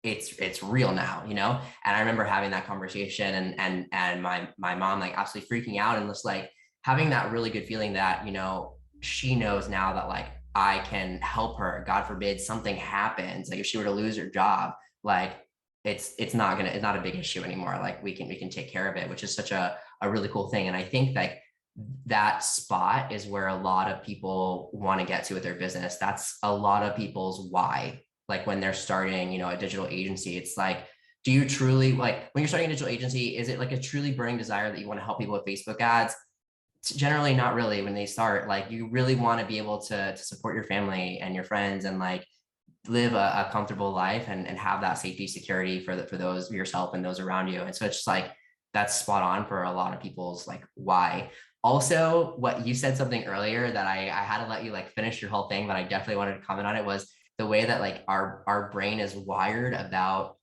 A: it's real now, And I remember having that conversation and my mom like absolutely freaking out, and just like having that really good feeling that, she knows now that like I can help her. God forbid something happens, like if she were to lose her job, like it's not a big issue anymore. Like we can take care of it, which is such a really cool thing. And I think like that spot is where a lot of people want to get to with their business. That's a lot of people's why. Like when they're starting, a digital agency, it's like, do you truly, like when you're starting a digital agency, is it like a truly burning desire that you want to help people with Facebook ads? Generally not really. When they start, like you really want to be able to support your family and your friends, and like live a comfortable life and have that safety security for those yourself and those around you. And so it's just like, that's spot on for a lot of people's like why. Also, what you said something earlier that I had to let you like finish your whole thing, but I definitely wanted to comment on it, was the way that like our brain is wired about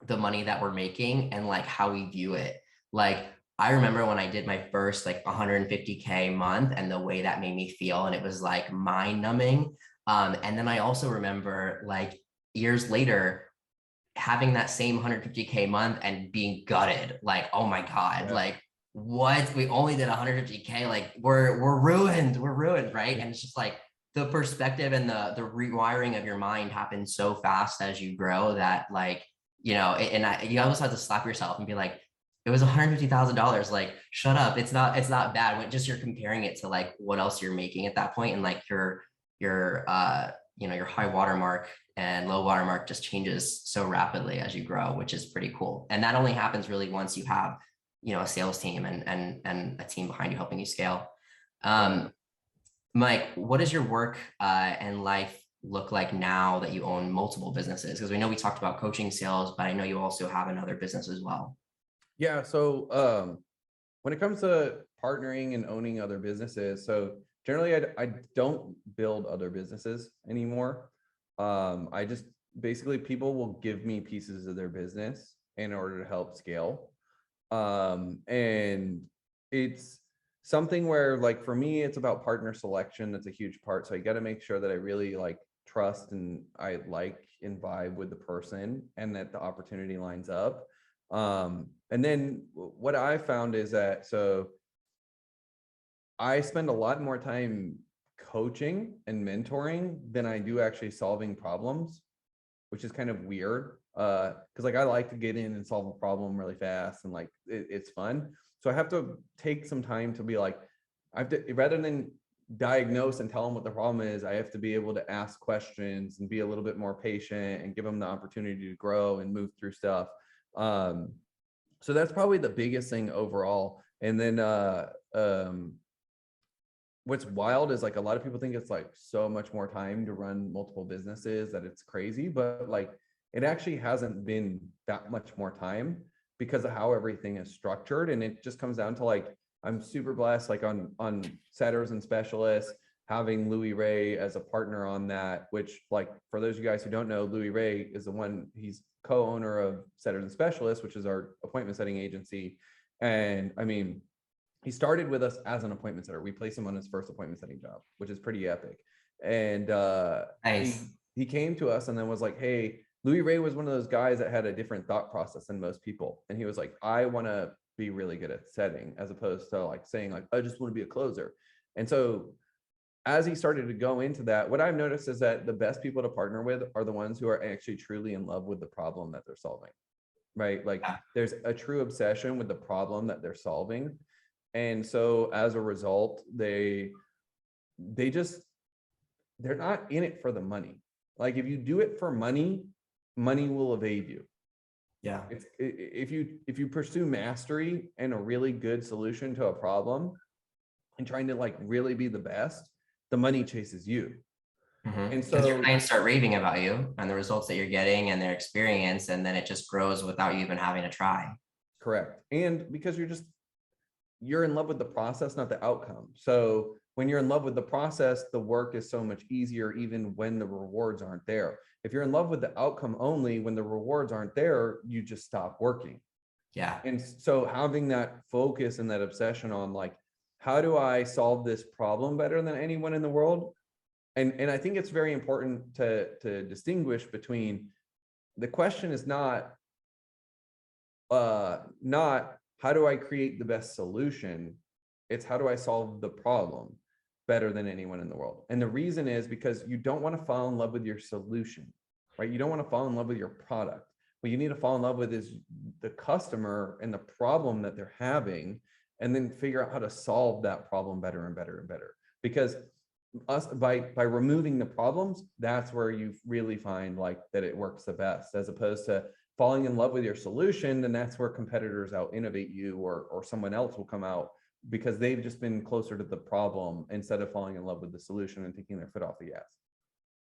A: the money that we're making and like how we view it. Like I remember when I did my first like 150K month, and the way that made me feel, and it was like mind numbing. And then I also remember like years later having that same 150K month and being gutted, like, oh my God, yeah. Like what, we only did 150K, like we're ruined, right? And it's just like the perspective and the rewiring of your mind happens so fast as you grow that like, you almost have to slap yourself and be like, it was $150,000. Like, shut up. It's not bad when just you're comparing it to like what else you're making at that point. And like your high watermark and low watermark just changes so rapidly as you grow, which is pretty cool. And that only happens really once you have, a sales team and a team behind you helping you scale. Mike, what does your work and life look like now that you own multiple businesses? Because we know we talked about coaching sales, but I know you also have another business as well.
B: Yeah. So when it comes to partnering and owning other businesses, so generally I don't build other businesses anymore. I just basically, people will give me pieces of their business in order to help scale. And it's something where, like, for me, it's about partner selection. That's a huge part. So I got to make sure that I really like trust and I like and vibe with the person and that the opportunity lines up. And then what I found is that, so I spend a lot more time coaching and mentoring than I do actually solving problems, which is kind of weird. Because like I like to get in and solve a problem really fast and like it's fun. So I have to take some time to be like, I have to, rather than diagnose and tell them what the problem is, I have to be able to ask questions and be a little bit more patient and give them the opportunity to grow and move through stuff. So that's probably the biggest thing overall. And then what's wild is like a lot of people think it's like so much more time to run multiple businesses that it's crazy, but like it actually hasn't been that much more time because of how everything is structured. And it just comes down to like, I'm super blessed, like on setters and specialists, having Louis Ray as a partner on that, which, like, for those of you guys who don't know, Louis Ray is the one, he's co-owner of Setters and Specialists, which is our appointment setting agency. And I mean, he started with us as an appointment setter. We placed him on his first appointment setting job, which is pretty epic. And
A: Nice.
B: he came to us and then was like, hey, Louis Ray was one of those guys that had a different thought process than most people. And he was like, I want to be really good at setting, as opposed to like saying like, I just want to be a closer. And so as he started to go into that, what I've noticed is that the best people to partner with are the ones who are actually truly in love with the problem that they're solving, right? Like there's a true obsession with the problem that they're solving. And so as a result, they're not in it for the money. Like if you do it for money, money will evade you.
A: Yeah.
B: If you pursue mastery and a really good solution to a problem and trying to like really be the best, the money chases you.
A: Mm-hmm.
B: And
A: Because your
B: so
A: clients start raving about you and the results that you're getting and their experience, and then it just grows without you even having to try.
B: correct. And because you're in love with the process, not the outcome. So when you're in love with the process, the work is so much easier, even when the rewards aren't there. If you're in love with the outcome only, when the rewards aren't there, you just stop working.
A: Yeah.
B: And so having that focus and that obsession on like, how do I solve this problem better than anyone in the world? And I think it's very important to distinguish between, the question is not how do I create the best solution? It's how do I solve the problem better than anyone in the world? And the reason is because you don't want to fall in love with your solution, right? You don't want to fall in love with your product. What you need to fall in love with is the customer and the problem that they're having, and then figure out how to solve that problem better and better and better. Because by removing the problems, that's where you really find like that it works the best, as opposed to falling in love with your solution. And that's where competitors out innovate you, or someone else will come out because they've just been closer to the problem instead of falling in love with the solution and taking their foot off the gas.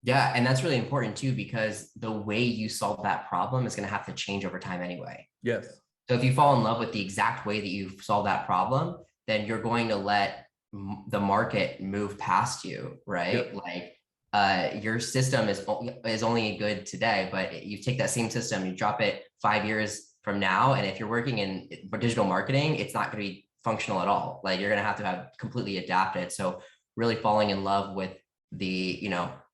A: Yeah. And that's really important too, because the way you solve that problem is going to have to change over time anyway.
B: Yes.
A: So if you fall in love with the exact way that you solve that problem, then you're going to let the market move past you, right?
B: Yep.
A: Like your system is only good today, but you take that same system, you drop it 5 years from now, and if you're working in digital marketing, it's not going to be functional at all. Like you're going to have completely adapted. So really falling in love with the,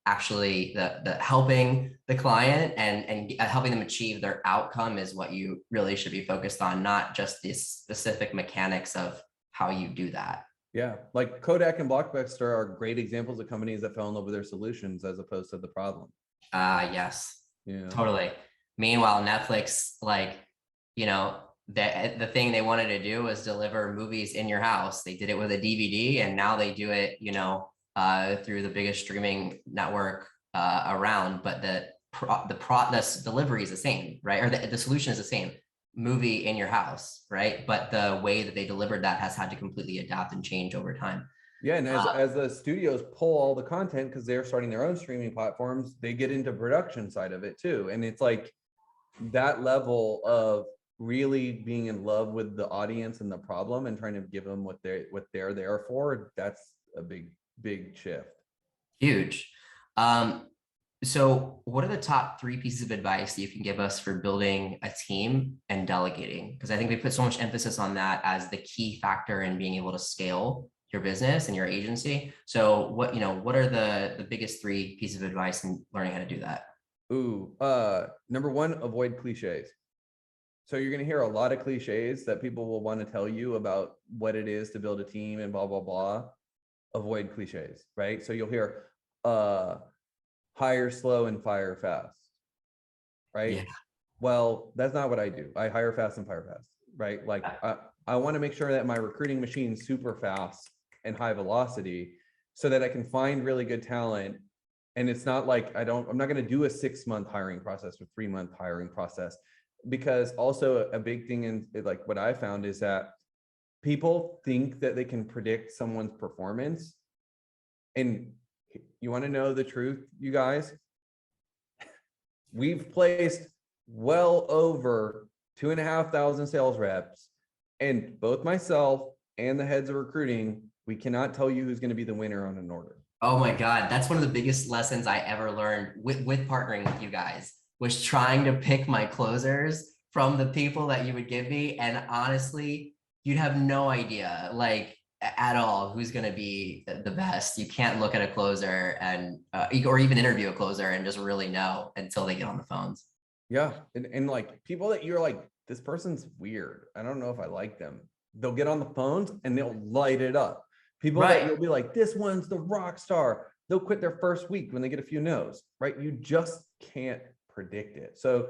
A: actually the helping the client and helping them achieve their outcome is what you really should be focused on, not just the specific mechanics of how you do that.
B: Yeah, like Kodak and Blockbuster are great examples of companies that fell in love with their solutions as opposed to the problem.
A: Yes,
B: Yeah,
A: totally. Meanwhile, Netflix, like, the thing they wanted to do was deliver movies in your house. They did it with a DVD, and now they do it, through the biggest streaming network around. But the delivery is the same, right? Or the solution is the same. Movie in your house, right? But the way that they delivered that has had to completely adapt and change over time.
B: Yeah, and as the studios pull all the content because they're starting their own streaming platforms, they get into production side of it too. And it's like that level of really being in love with the audience and the problem and trying to give them what they're there for. That's a big shift.
A: Huge. So, what are the top three pieces of advice that you can give us for building a team and delegating? Because I think we put so much emphasis on that as the key factor in being able to scale your business and your agency. So, what are the biggest three pieces of advice in learning how to do that?
B: Ooh, number one, avoid cliches. So you're going to hear a lot of cliches that people will want to tell you about what it is to build a team and blah, blah, blah. Avoid cliches, right? So you'll hear, hire slow and fire fast, right?
A: Yeah.
B: Well, that's not what I do. I hire fast and fire fast, right? Like I want to make sure that my recruiting machine's super fast and high velocity so that I can find really good talent. And it's not like I'm not going to do a 6-month hiring process or 3-month hiring process, because also a big thing in like what I found is that people think that they can predict someone's performance. And you want to know the truth, you guys? We've placed well over 2,500 sales reps, and both myself and the heads of recruiting, we cannot tell you who's going to be the winner on an order.
A: Oh my God, that's one of the biggest lessons I ever learned with partnering with you guys, was trying to pick my closers from the people that you would give me. And honestly, you'd have no idea, like at all, who's going to be the best. You can't look at a closer and or even interview a closer and just really know until they get on the phones.
B: Yeah. And like people that you're like, this person's weird, I don't know if I like them, they'll get on the phones and they'll light it up. People that
A: Right.
B: you'll be like, this one's the rock star, they'll quit their first week when they get a few no's, right? You just can't predict it. So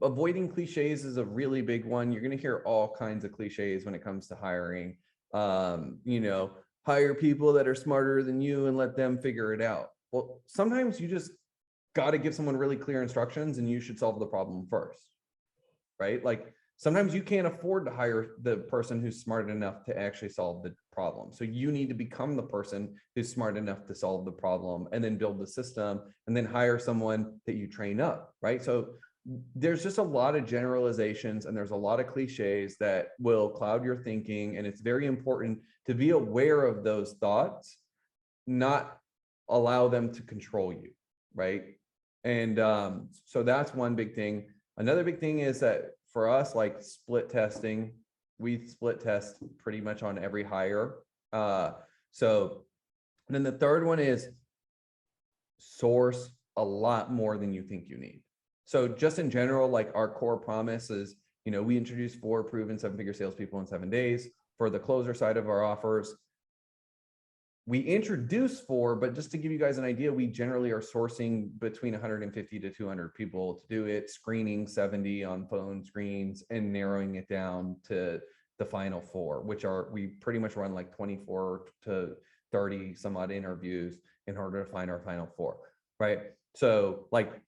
B: avoiding cliches is a really big one. You're going to hear all kinds of cliches when it comes to hiring. Hire people that are smarter than you and let them figure it out. Well, sometimes you just got to give someone really clear instructions and you should solve the problem first, right? Like sometimes you can't afford to hire the person who's smart enough to actually solve the problem. So you need to become the person who's smart enough to solve the problem and then build the system and then hire someone that you train up, right? So there's just a lot of generalizations and there's a lot of cliches that will cloud your thinking. And it's very important to be aware of those thoughts, not allow them to control you, right? And so that's one big thing. Another big thing is that for us, like split testing, we split test pretty much on every hire. So then the third one is source a lot more than you think you need. So just in general, like our core promise is, we introduce 4 proven 7-figure salespeople in 7 days. For the closer side of our offers, we introduce 4, but just to give you guys an idea, we generally are sourcing between 150 to 200 people to do it, screening 70 on phone screens and narrowing it down to the final 4, which we pretty much run like 24 to 30 some odd interviews in order to find our final 4, right? So like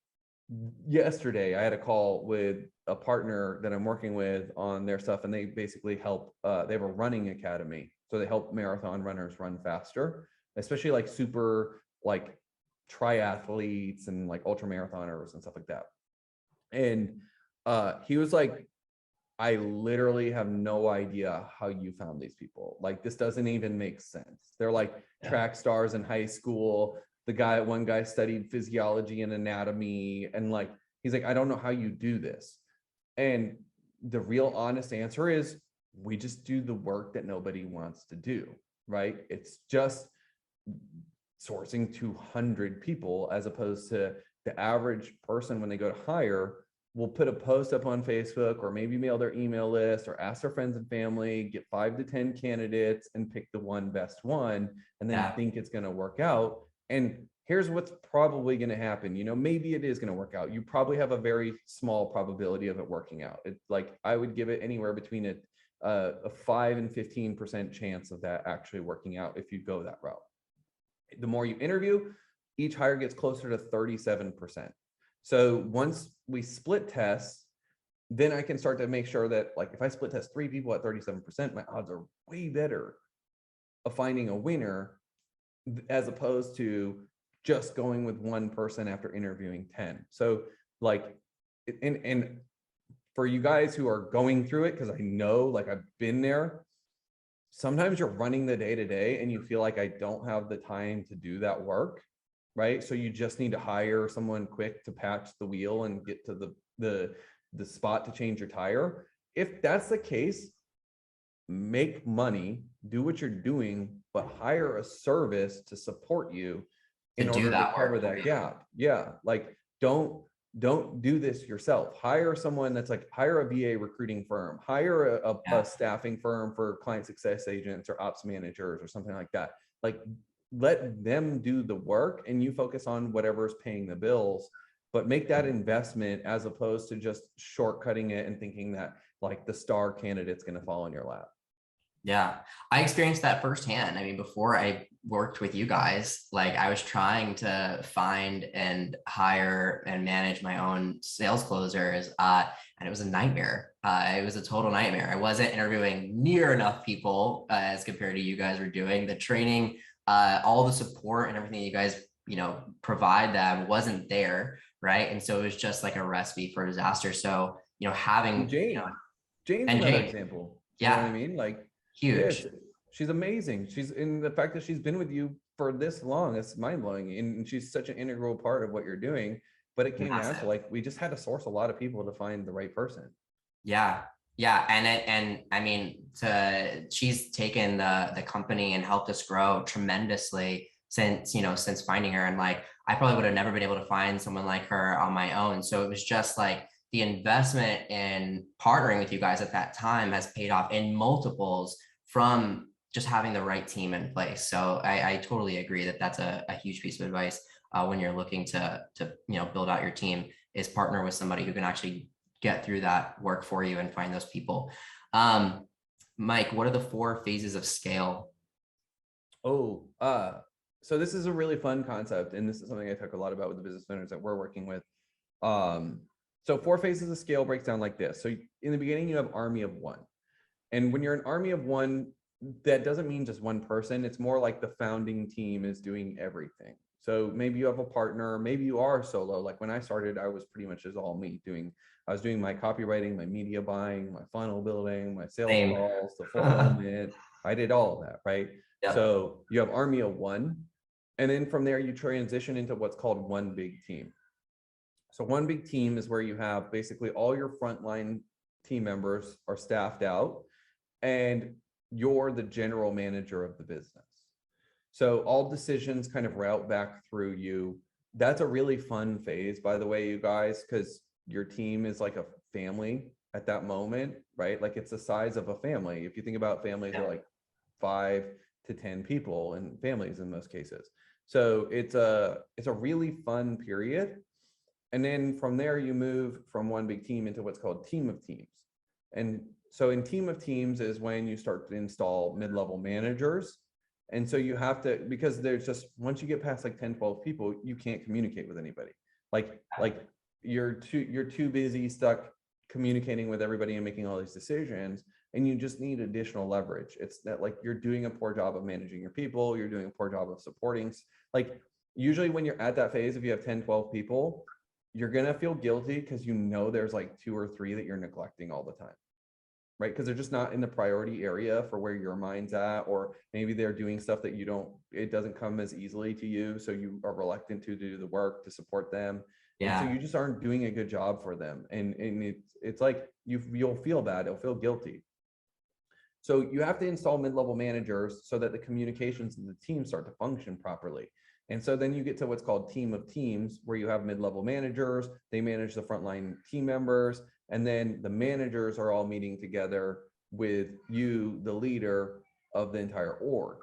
B: yesterday I had a call with a partner that I'm working with on their stuff, and they basically help, they have a running academy. So they help marathon runners run faster, especially like super like triathletes and like ultra marathoners and stuff like that. And he was like, I literally have no idea how you found these people. Like, this doesn't even make sense. They're like track stars in high school. One guy studied physiology and anatomy. And like, he's like, I don't know how you do this. And the real honest answer is, we just do the work that nobody wants to do, right? It's just sourcing 200 people, as opposed to the average person when they go to hire will put a post up on Facebook or maybe mail their email list or ask their friends and family, get 5 to 10 candidates and pick the best one, and then think it's going to work out. And here's what's probably going to happen. Maybe it is going to work out. You probably have a very small probability of it working out. It's like, I would give it anywhere between a 5 and 15% chance of that actually working out if you go that route. The more you interview, each hire gets closer to 37%. So once we split test, then I can start to make sure that, like, if I split test 3 people at 37%, my odds are way better of finding a winner, as opposed to just going with 1 person after interviewing 10. So like, and for you guys who are going through it, because I know, like, I've been there, sometimes you're running the day to day and you feel like, I don't have the time to do that work. right? So you just need to hire someone quick to patch the wheel and get to the spot to change your tire. If that's the case, make money, do what you're doing, but hire a service to support you
A: To
B: in
A: do
B: order to
A: that
B: cover
A: work for
B: that
A: you.
B: gap. Yeah, like don't do this yourself. Hire someone that's like, hire a VA recruiting firm, hire a staffing firm for client success agents or ops managers or something like that. Like, let them do the work and you focus on whatever's paying the bills, but make that investment as opposed to just shortcutting it and thinking that like the star candidate's going to fall in your lap.
A: Yeah, I experienced that firsthand. I mean, before I worked with you guys, like I was trying to find and hire and manage my own sales closers, and it was a nightmare. It was a total nightmare. I wasn't interviewing near enough people as compared to you guys were doing. The training, all the support and everything you guys, provide them wasn't there, right? And so it was just like a recipe for disaster. So, having,
B: Jane's
A: and
B: another
A: Jane,
B: example. You know what I
A: yeah,
B: mean? Like,
A: huge.
B: yes, she's amazing. She's in the fact that she's been with you for this long, it's mind blowing. And she's such an integral part of what you're doing. But it came down to
A: Massive.
B: like, we just had to source a lot of people to find the right person.
A: Yeah. Yeah. And I mean, she's taken the company and helped us grow tremendously since finding her. And like, I probably would have never been able to find someone like her on my own. So it was just like the investment in partnering with you guys at that time has paid off in multiples from just having the right team in place. So I totally agree that that's a huge piece of advice when you're looking to build out your team, is partner with somebody who can actually get through that work for you and find those people. Mike, what are the 4 phases of scale?
B: Oh, so this is a really fun concept, and this is something I talk a lot about with the business owners that we're working with. So 4 phases of scale breaks down like this. So in the beginning, you have army of one. And when you're an army of one, that doesn't mean just one person. It's more like the founding team is doing everything. So maybe you have a partner, maybe you are solo. Like when I started, I was pretty much just all me I was doing my copywriting, my media buying, my funnel building, my sales
A: Same.
B: calls, the fulfillment. I did all of that, right?
A: Yep.
B: So you have army of one. And then from there, you transition into what's called one big team. So one big team is where you have basically all your frontline team members are staffed out and you're the general manager of the business. So all decisions kind of route back through you. That's a really fun phase, by the way, you guys, because your team is like a family at that moment, right? Like it's the size of a family. If you think about families, are like 5 to 10 people and families in most cases. So it's a really fun period. And then from there, you move from one big team into what's called team of teams. And so in team of teams is when you start to install mid-level managers. And so you have to, because there's just, once you get past like 10, 12 people, you can't communicate with anybody. Like you're too busy, stuck communicating with everybody and making all these decisions. And you just need additional leverage. It's that like you're doing a poor job of managing your people. You're doing a poor job of supporting. Like usually when you're at that phase, if you have 10, 12 people, you're going to feel guilty because there's like 2 or 3 that you're neglecting all the time, right? Because they're just not in the priority area for where your mind's at, or maybe they're doing stuff that it doesn't come as easily to you. So you are reluctant to do the work to support them. Yeah. And so you just aren't doing a good job for them. And it's like, you'll feel bad. You'll feel guilty. So you have to install mid-level managers so that the communications of the team start to function properly. And so then you get to what's called team of teams, where you have mid-level managers, they manage the frontline team members, and then the managers are all meeting together with you, the leader of the entire org.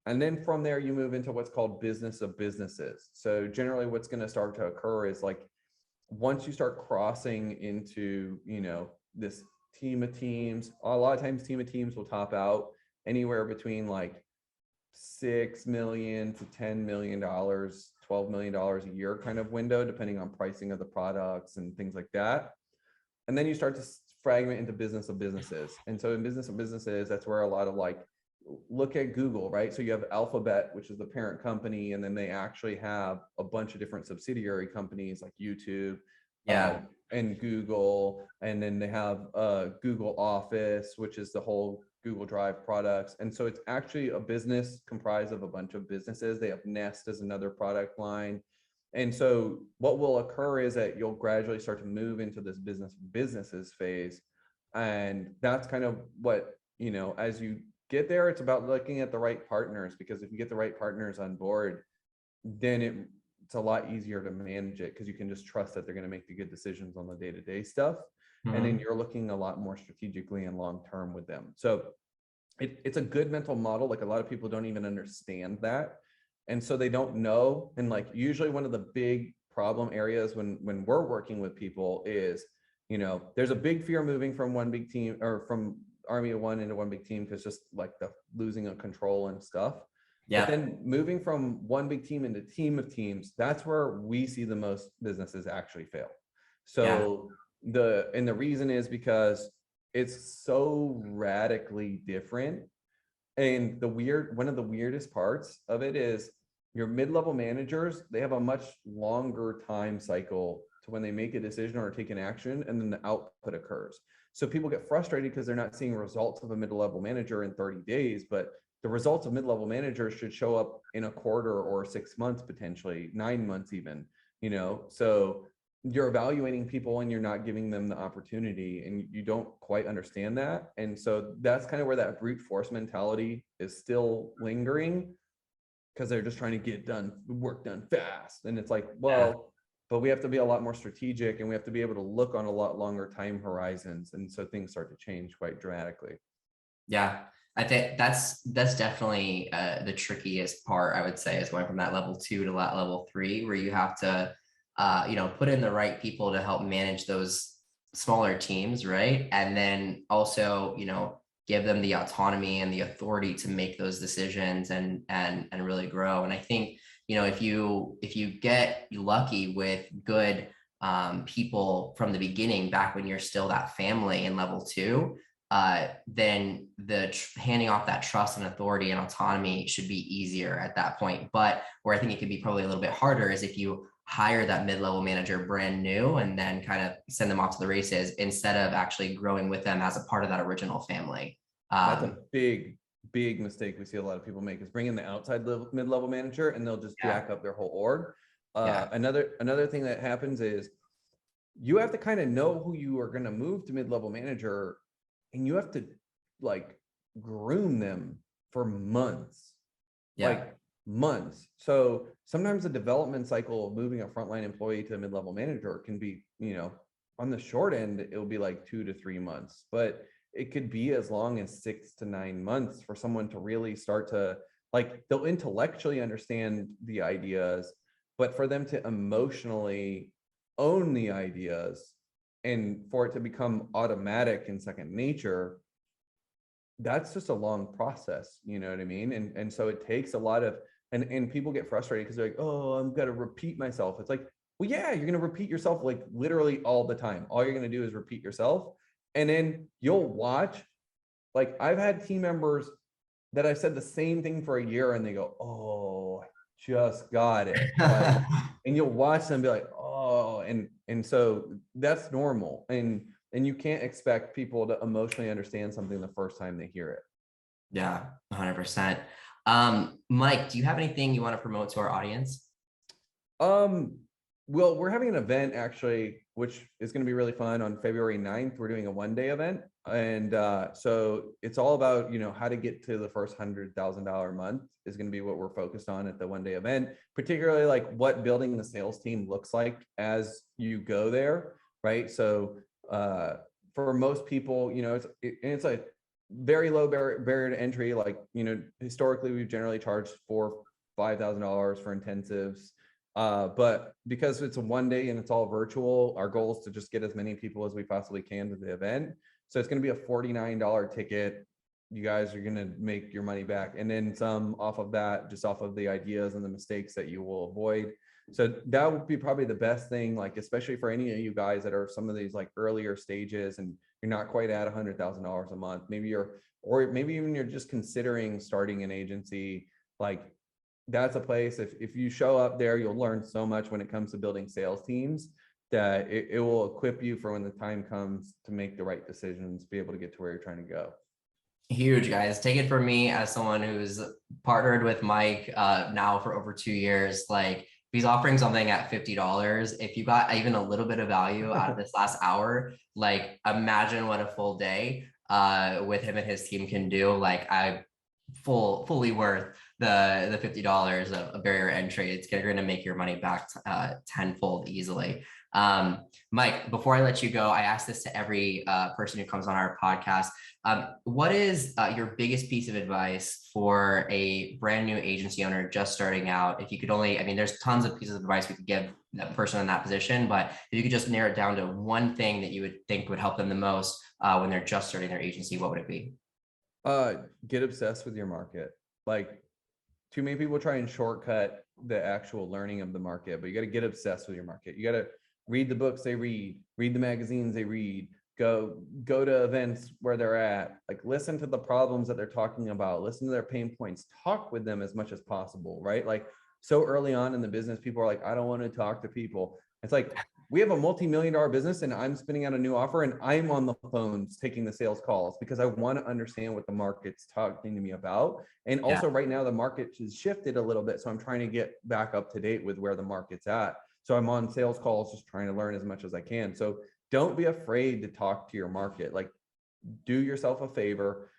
B: And then from there, you move into what's called business of businesses. So generally what's going to start to occur is like, once you start crossing into, this team of teams, a lot of times team of teams will top out anywhere between like $6 million to $10 million, $12 million a year kind of window, depending on pricing of the products and things like that. And then you start to fragment into business of businesses. And so in business of businesses, that's where a lot of like, look at Google, right? So you have Alphabet, which is the parent company, and then they actually have a bunch of different subsidiary companies like YouTube, and Google, and then they have Google Office, which is the whole Google Drive products. And so it's actually a business comprised of a bunch of businesses. They have Nest as another product line. And so what will occur is that you'll gradually start to move into this businesses phase. And that's kind of what, you know, as you get there, it's about looking at the right partners, because if you get the right partners on board, then it's a lot easier to manage it, because you can just trust that they're going to make the good decisions on the day-to-day stuff. And then you're looking a lot more strategically and long-term with them. So it's a good mental model. Like, a lot of people don't even understand that. And so they don't know. And like, usually one of the big problem areas when we're working with people is, you know, there's a big fear moving from one big team, or from army of one into one big team, because just like the losing of control and stuff. Yeah. But then moving from one big team into team of teams, that's where we see the most businesses actually fail. So the reason is because it's so radically different. And one of the weirdest parts of it is your mid-level managers, they have a much longer time cycle to when they make a decision or take an action, and then the output occurs. So people get frustrated because they're not seeing results of a mid-level manager in 30 days, but the results of mid-level managers should show up in a quarter or 6 months, potentially 9 months even, you know? So you're evaluating people and you're not giving them the opportunity, and you don't quite understand that. And so that's kind of where that brute force mentality is still lingering, because they're just trying to get work done fast. And it's like, well, but we have to be a lot more strategic, and we have to be able to look on a lot longer time horizons. And so things start to change quite dramatically.
A: Yeah, I think that's definitely the trickiest part, I would say, is going from that level 2 to that level 3, where you have to you know, put in the right people to help manage those smaller teams, right? And then also, you know, give them the autonomy and the authority to make those decisions and really grow. And I think, you know, if you get lucky with good people from the beginning, back when you're still that family in level 2, then handing off that trust and authority and autonomy should be easier at that point. But where I think it could be probably a little bit harder is if you hire that mid-level manager brand new and then kind of send them off to the races, instead of actually growing with them as a part of that original family.
B: That's a big mistake we see a lot of people make, is bring in the outside mid-level manager, and they'll just jack up their whole org. Another thing that happens is you have to kind of know who you are going to move to mid-level manager, and you have to like groom them for months. Like months. So sometimes the development cycle of moving a frontline employee to a mid-level manager can be, you know, on the short end, it'll be like 2 to 3 months, but it could be as long as 6 to 9 months for someone to really start to, like, they'll intellectually understand the ideas, but for them to emotionally own the ideas and for it to become automatic and second nature, that's just a long process, you know what I mean? And so it takes a lot of, and people get frustrated because they're like, oh, I'm gonna repeat myself. It's like, well, yeah, you're gonna repeat yourself like literally all the time. All you're gonna do is repeat yourself. And then you'll watch, like, I've had team members that I said the same thing for a year and they go, oh, I just got it. Like, and you'll watch them be like, oh, and so that's normal. And you can't expect people to emotionally understand something the first time they hear it.
A: Yeah, 100%. Mike, do you have anything you want to promote to our audience?
B: Well, we're having an event actually, which is going to be really fun on February 9th. We're doing a one-day event. And so it's all about, you know, how to get to the first $100,000 month is going to be what we're focused on at the one-day event, particularly like what building the sales team looks like as you go there, right? So for most people, you know, it's a very low barrier to entry. Like, you know, historically, we've generally charged $4,000-$5,000 for intensives. But because it's a one day and it's all virtual, our goal is to just get as many people as we possibly can to the event. So it's going to be a $49 ticket. You guys are going to make your money back. And then some off of that, just off of the ideas and the mistakes that you will avoid. So that would be probably the best thing, like, especially for any of you guys that are some of these like earlier stages and you're not quite at $100,000 a month. Maybe or maybe even you're just considering starting an agency. Like, that's a place, if you show up there, you'll learn so much when it comes to building sales teams that it will equip you for when the time comes to make the right decisions, be able to get to where you're trying to go.
A: Huge, guys. Take it from me as someone who's partnered with Mike now for over 2 years. Like, if he's offering something at $50, if you got even a little bit of value out of this last hour, like imagine what a full day with him and his team can do. Like, I fully worth the $50 of barrier entry. It's going to make your money back tenfold easily. Mike, before I let you go, I ask this to every person who comes on our podcast. What is your biggest piece of advice for a brand new agency owner just starting out? If you could only, I mean, there's tons of pieces of advice we could give that person in that position, but if you could just narrow it down to one thing that you would think would help them the most when they're just starting their agency, what would it be?
B: Get obsessed with your market. Like, too many people try and shortcut the actual learning of the market, but you got to get obsessed with your market. You got to read the books they read the magazines they read, go to events where they're at, like listen to the problems that they're talking about, listen to their pain points, talk with them as much as possible, right? Like, so early on in the business, people are like, I don't want to talk to people. It's like, we have a multi-million-dollar business and I'm spinning out a new offer and I'm on the phones taking the sales calls because I want to understand what the market's talking to me about. And also right now the market has shifted a little bit. So I'm trying to get back up to date with where the market's at. So I'm on sales calls, just trying to learn as much as I can. So don't be afraid to talk to your market. Like, do yourself a favor,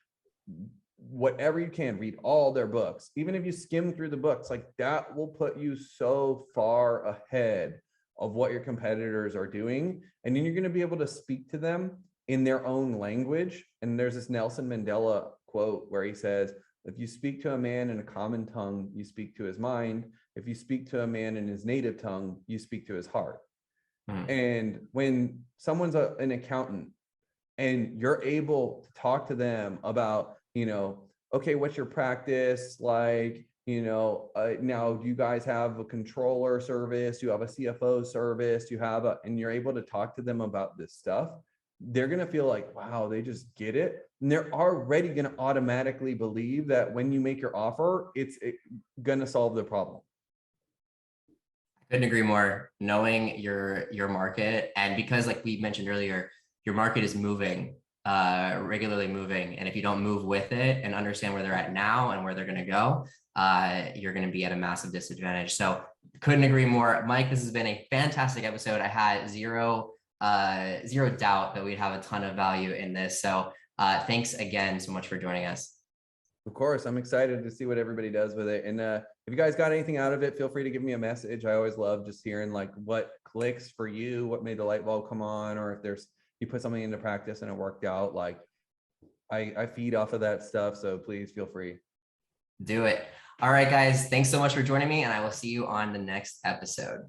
B: whatever you can, read all their books. Even if you skim through the books, like that will put you so far ahead of what your competitors are doing. And then you're going to be able to speak to them in their own language. And there's this Nelson Mandela quote where he says, if you speak to a man in a common tongue, you speak to his mind. If you speak to a man in his native tongue, you speak to his heart. And when someone's an accountant and you're able to talk to them about, okay, what's your practice like? Now do you guys have a controller service? You have a CFO service? And you're able to talk to them about this stuff. They're going to feel like, wow, they just get it. And they're already going to automatically believe that when you make your offer, it's going to solve the problem.
A: Couldn't agree more. Knowing your market, and because like we mentioned earlier, your market is moving, regularly moving, and if you don't move with it and understand where they're at now and where they're going to go, you're going to be at a massive disadvantage. So couldn't agree more. Mike, this has been a fantastic episode. I had zero doubt that we'd have a ton of value in this. So thanks again so much for joining us.
B: Of course, I'm excited to see what everybody does with it. And if you guys got anything out of it, feel free to give me a message. I always love just hearing like what clicks for you, what made the light bulb come on, or if you put something into practice and it worked out. Like I feed off of that stuff. So please feel free.
A: Do it. All right, guys. Thanks so much for joining me, and I will see you on the next episode.